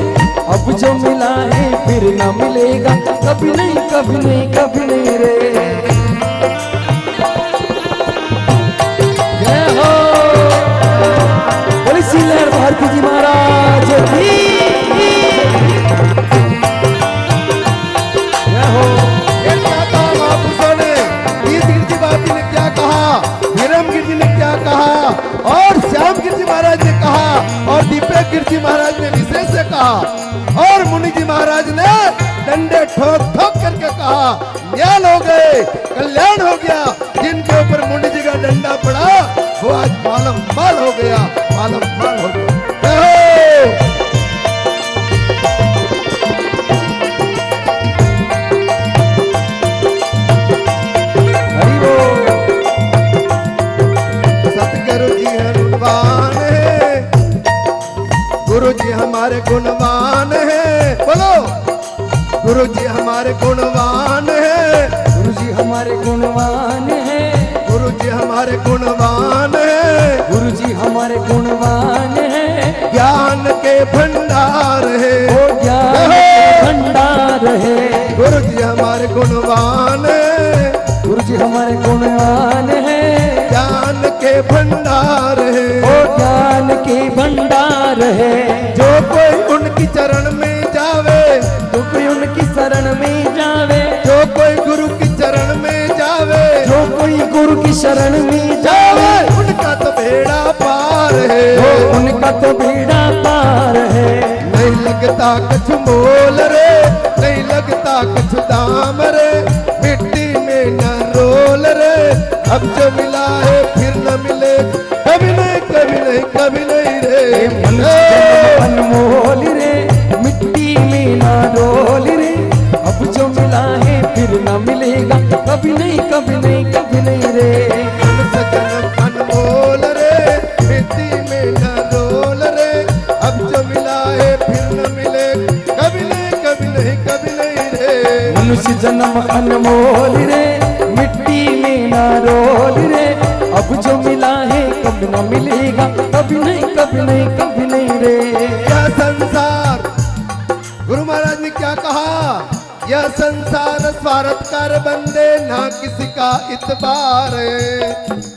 Speaker 4: अब जो मिला है फिर ना मिलेगा, कभी नहीं कभी नहीं कभी नहीं रे। जय हो, बोले श्री लहर भारती जी महाराज की। जय हो।
Speaker 3: ये क्या कहा महापुरुषों ने, ये गिरजी बाबी ने क्या कहा, वीरम गिरजी ने क्या कहा, और श्याम गिरजी महाराज ने कहा, और दीपक गिरजी महाराज ने विशेष से कहा, और मुनि जी महाराज ने डंडे ठोक ठोक करके कहा, न्याल हो गए, कल्याण हो गया। जिनके ऊपर मुनि जी का डंडा पड़ा वो आज मालम माल हो गया, मालम माल हो गया। जय हो।
Speaker 4: हरि बोल।
Speaker 3: सतगुरु जी है गुणवान है, गुरु जी हमारे गुणवान है। बोलो, गुरु जी हमारे गुणवान है,
Speaker 4: गुरु जी हमारे गुणवान है,
Speaker 3: गुरु जी हमारे गुणवान है।
Speaker 4: गुरु जी हमारे गुणवान है।
Speaker 3: ज्ञान के भंडार है,
Speaker 4: ओ ज्ञान के भंडार है।
Speaker 3: गुरु जी हमारे गुणवान है,
Speaker 4: गुरु जी हमारे गुणवान है।
Speaker 3: ज्ञान के भंडार है।
Speaker 4: ओ ज्ञान के भंडार है।
Speaker 3: जो कोई उनकी चरण में जावे,
Speaker 4: जो कोई उनकी शरण में जावे,
Speaker 3: जो कोई गुरु की चरण में जावे,
Speaker 4: जो कोई गुरु की शरण में जावे,
Speaker 3: उनका तो बेड़ा पार है।
Speaker 4: ओ उनका तो बेड़ा पार है।
Speaker 3: नहीं लगता कुछ मोल रे, नहीं लगता कुछ दाम रे, मिट्टी में न रोल रे। अब जो मिला है फिर न मिले, कभी नहीं कभी नहीं कभी नहीं रे।
Speaker 4: मनुष्य अनमोल रे, मिट्टी में ना रोल रे। अब जो मिला है फिर ना मिलेगा, कभी नहीं कभी नहीं कभी नहीं रे।
Speaker 3: मनुष्य जन्म अनमोल रे, मिट्टी में न रोल रे। अब जो मिला है फिर न मिले, कभी नहीं कभी नहीं कभी नहीं रे।
Speaker 4: मनुष्य जन्म अनमोल रे, मिट्टी में ना रोल रे। अब जो मिला है कभी ना मिलेगा, कभी नहीं कभी नहीं कभी नहीं रे।
Speaker 3: यह संसार, गुरु महाराज ने क्या कहा, यह संसार स्वार्थ कर बंदे, ना किसी का इतबार है।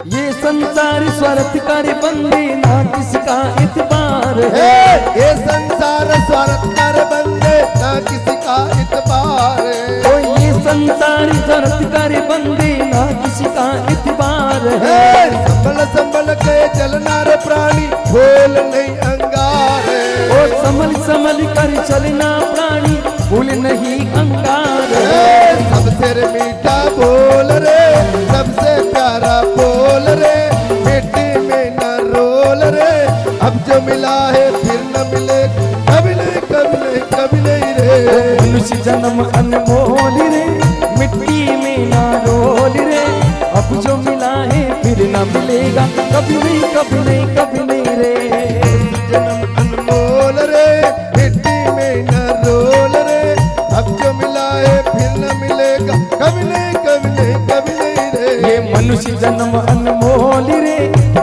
Speaker 4: ये संसार स्वार्थ कार्य बंदे, ना किसका इतबार है।
Speaker 3: हे, ये संसार स्वार्थ कर बंदे, ना किसी का इतबार है।
Speaker 4: ओ ये संसार स्वार्थ कार्य बंदे, ना किसी का इतबार है।
Speaker 3: हे, संभल संभल के चलना रे प्राणी, बोल नहीं अंगार है।
Speaker 4: ओ संभल संभल कर चलना प्राणी, भूल नहीं अंगार है।
Speaker 3: हे, सबसे रे मीठा बोल रे, सबसे प्यारा बोल रे, मिट्टी में न रोल रे। अब जो मिला है फिर न मिले, कभी नहीं कभी नहीं कभी नहीं रे।
Speaker 4: मनुष्य जन्म अनमोल रे, मिट्टी में ना रोल रे। अब जो मिला है फिर ना मिलेगा, कभी नहीं कभी नहीं कभी नहीं रे।
Speaker 3: जन्म अनमोल रे, मिट्टी में न रोल रे। अब जो मिला है फिर न मिलेगा, कभी नहीं कभी नहीं कभी नहीं रे।
Speaker 4: ये मनुष्य जन्म अनमोल रे,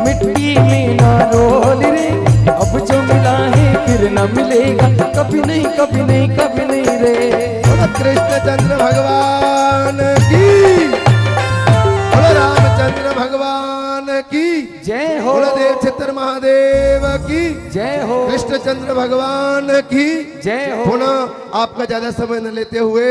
Speaker 4: मिट्टी में ना रोल रे। अब जो मिला है फिर ना मिलेगा, कभी नहीं कभी नहीं कभी नहीं रे।
Speaker 3: बोलो कृष्णचंद्र भगवान की, बोलो रामचंद्र भगवान की
Speaker 4: जय हो।
Speaker 3: बोलो देव चित्र महादेव की
Speaker 4: जय हो।
Speaker 3: कृष्णचंद्र भगवान की
Speaker 4: जय हो।
Speaker 3: पुनः आपका ज्यादा समय न लेते हुए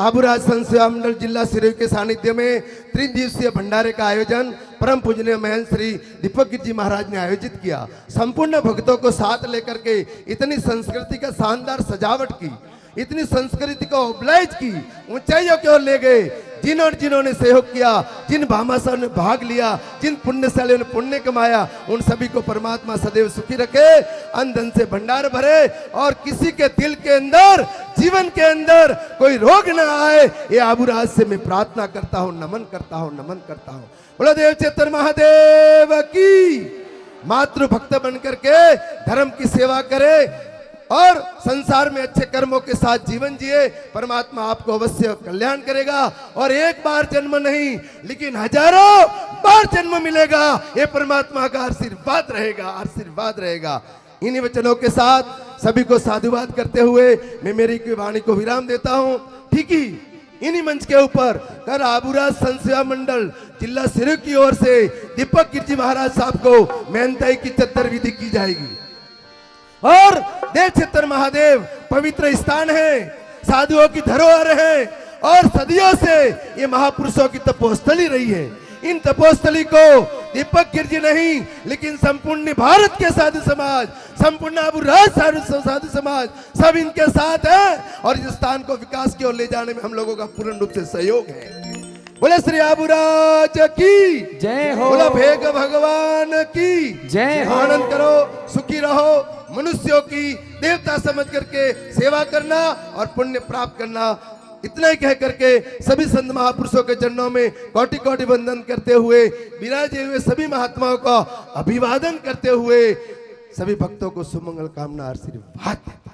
Speaker 3: आबूराज संत सेवा मंडल जिला सिरोही के सानिध्य में 3 दिवसीय भंडारे का आयोजन परम पूजनीय महंत श्री दीपक गिर जी महाराज ने आयोजित किया। संपूर्ण भक्तों को साथ लेकर के इतनी संस्कृति का शानदार सजावट की, इतनी संस्कृति को ओबलाइज की, ऊंचाइयों की ओर ले गए। जिन्होंने सहयोग किया, जिन भामाशाहों ने भाग लिया, जिन पुण्यशालियों ने पुण्य कमाया, उन सभी को परमात्मा सदैव सुखी रखे, अन्न धन से भंडार भरे और किसी के दिल के अंदर, जीवन के अंदर कोई रोग न आए। ये आबूराज से मैं प्रार्थना करता हूं, नमन करता हूं, नमन करता हूं। बोलो देव चेतन महादेव की। मातृ भक्त बनकर के धर्म की सेवा करे और संसार में अच्छे कर्मों के साथ जीवन जिए, परमात्मा आपको अवश्य कल्याण करेगा। और एक बार जन्म नहीं लेकिन हजारों बार जन्म मिलेगा, ये परमात्मा का आशीर्वाद रहेगा, आशीर्वाद रहेगा। इन्हीं वचनों के साथ सभी को साधुवाद करते हुए मैं मेरी की वाणी को विराम देता हूं। ठीक ही इन्हीं मंच के ऊपर कर आबूराज संत सेवा मंडल जिला सिरों की ओर से दीपक गिरजी महाराज साहब को मेहनताई की चत्तर विधि की जाएगी। और देव क्षेत्र महादेव पवित्र स्थान है, साधुओं की धरोहर है और सदियों से ये महापुरुषों की तपोस्थली रही है। इन तपोस्थली को दीपक गिरजी नहीं लेकिन संपूर्ण भारत के साधु समाज, संपूर्ण आबूराज साधु समाज सब इनके साथ है और इस स्थान को विकास की ओर ले जाने में हम लोगों का पूर्ण रूप से सहयोग है। बोले श्री आबूराज की
Speaker 4: जय हो।
Speaker 3: बोला भेग भगवान की
Speaker 4: जय हो।
Speaker 3: आनंद करो, सुखी रहो, मनुष्यों की देवता समझ करके सेवा करना और पुण्य प्राप्त करना। इतना ही कह करके सभी संत महापुरुषों के चरणों में कोटि कोटि वंदन करते हुए, विराजे हुए सभी महात्माओं का अभिवादन करते हुए सभी भक्तों को सुमंगल कामना आशीर्वाद देता,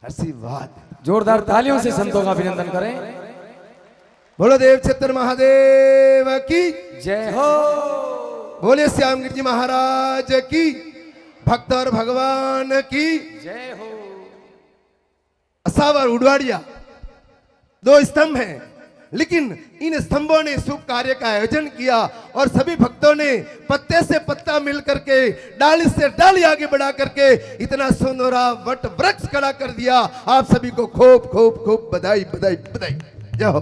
Speaker 3: आशीर्वाद।
Speaker 4: जोरदार तालियों से संतों का अभिनंदन करें।
Speaker 3: बोलो देव क्षेत्र महादेव की
Speaker 4: जय हो।
Speaker 3: बोले श्याम गिरजी महाराज की, भक्त और भगवान की
Speaker 4: जय हो।
Speaker 3: असावर उडवाड़िया दो स्तंभ हैं, लेकिन इन स्तंभों ने शुभ कार्य का आयोजन किया और सभी भक्तों ने पत्ते से पत्ता मिल करके, डाली से डाली आगे बढ़ा करके इतना सुंदरा वट वृक्ष खड़ा कर दिया। आप सभी को खूब खूब खूब बधाई बधाई बधाई। जय हो।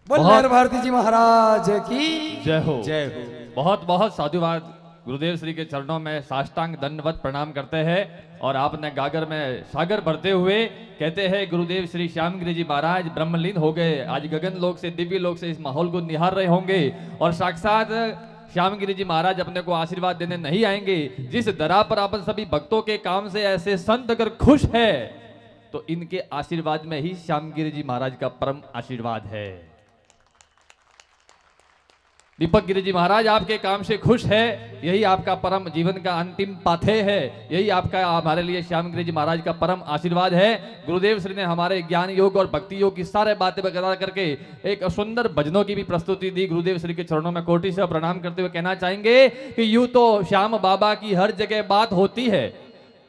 Speaker 4: बोल भारती जी महाराज की
Speaker 2: जय हो।
Speaker 4: जय हो।
Speaker 2: बहुत बहुत साधुवाद। गुरुदेव श्री के चरणों में साष्टांग दंडवत प्रणाम करते हैं और आपने गागर में सागर भरते हुए कहते हैं गुरुदेव श्री श्यामगिरी जी महाराज ब्रह्मलीन हो गए। आज गगन लोक से, दिव्य लोक से इस माहौल को निहार रहे होंगे और साक्षात श्यामगिरी जी महाराज अपने को आशीर्वाद देने नहीं आएंगे। जिस दरा पर अपन सभी भक्तों के काम से ऐसे संत अगर खुश है तो इनके आशीर्वाद में ही श्यामगिरी जी महाराज का परम आशीर्वाद है। दीपक गिरी जी महाराज आपके काम से खुश है, यही आपका परम जीवन का अंतिम पाथे है, यही आपका हमारे लिए श्यामगिरी जी महाराज का परम आशीर्वाद है। गुरुदेव श्री ने हमारे ज्ञान योग और भक्ति योग की सारे बातें बता करके एक सुंदर भजनों की भी प्रस्तुति दी। गुरुदेव श्री के चरणों में कोटि से प्रणाम करते हुए कहना चाहेंगे कि यूं तो श्याम बाबा की हर जगह बात होती है,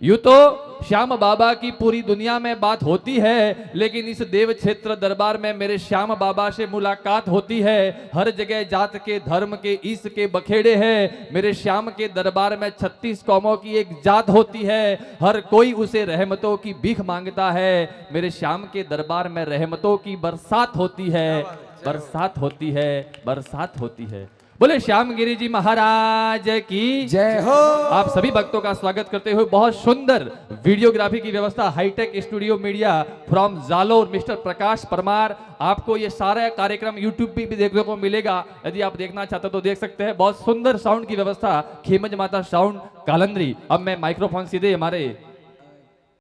Speaker 2: यूं तो श्याम बाबा की पूरी दुनिया में बात होती है, लेकिन इस देव क्षेत्र दरबार में मेरे श्याम बाबा से मुलाकात होती है। हर जगह जात के, धर्म के, ईस के बखेड़े हैं। मेरे श्याम के दरबार में 36 कौमों की एक जात होती है, हर कोई उसे रहमतों की भीख मांगता है। मेरे श्याम के दरबार में रहमतों की बरसात होती है, बरसात होती है, बरसात होती है। बोले श्यामगिरी जी महाराज की
Speaker 4: जय हो।
Speaker 2: आप सभी भक्तों का स्वागत करते हुए बहुत सुंदर वीडियोग्राफी की व्यवस्था high tech studio media from Jalore mister Prakash Parmar. आपको ये सारा कार्यक्रम यूट्यूब पे भी देखने को मिलेगा, यदि आप देखना चाहते हो तो देख सकते हैं। बहुत सुंदर साउंड की व्यवस्था, खेमज माता साउंड कालंदरी। अब मैं माइक्रोफोन सीधे हमारे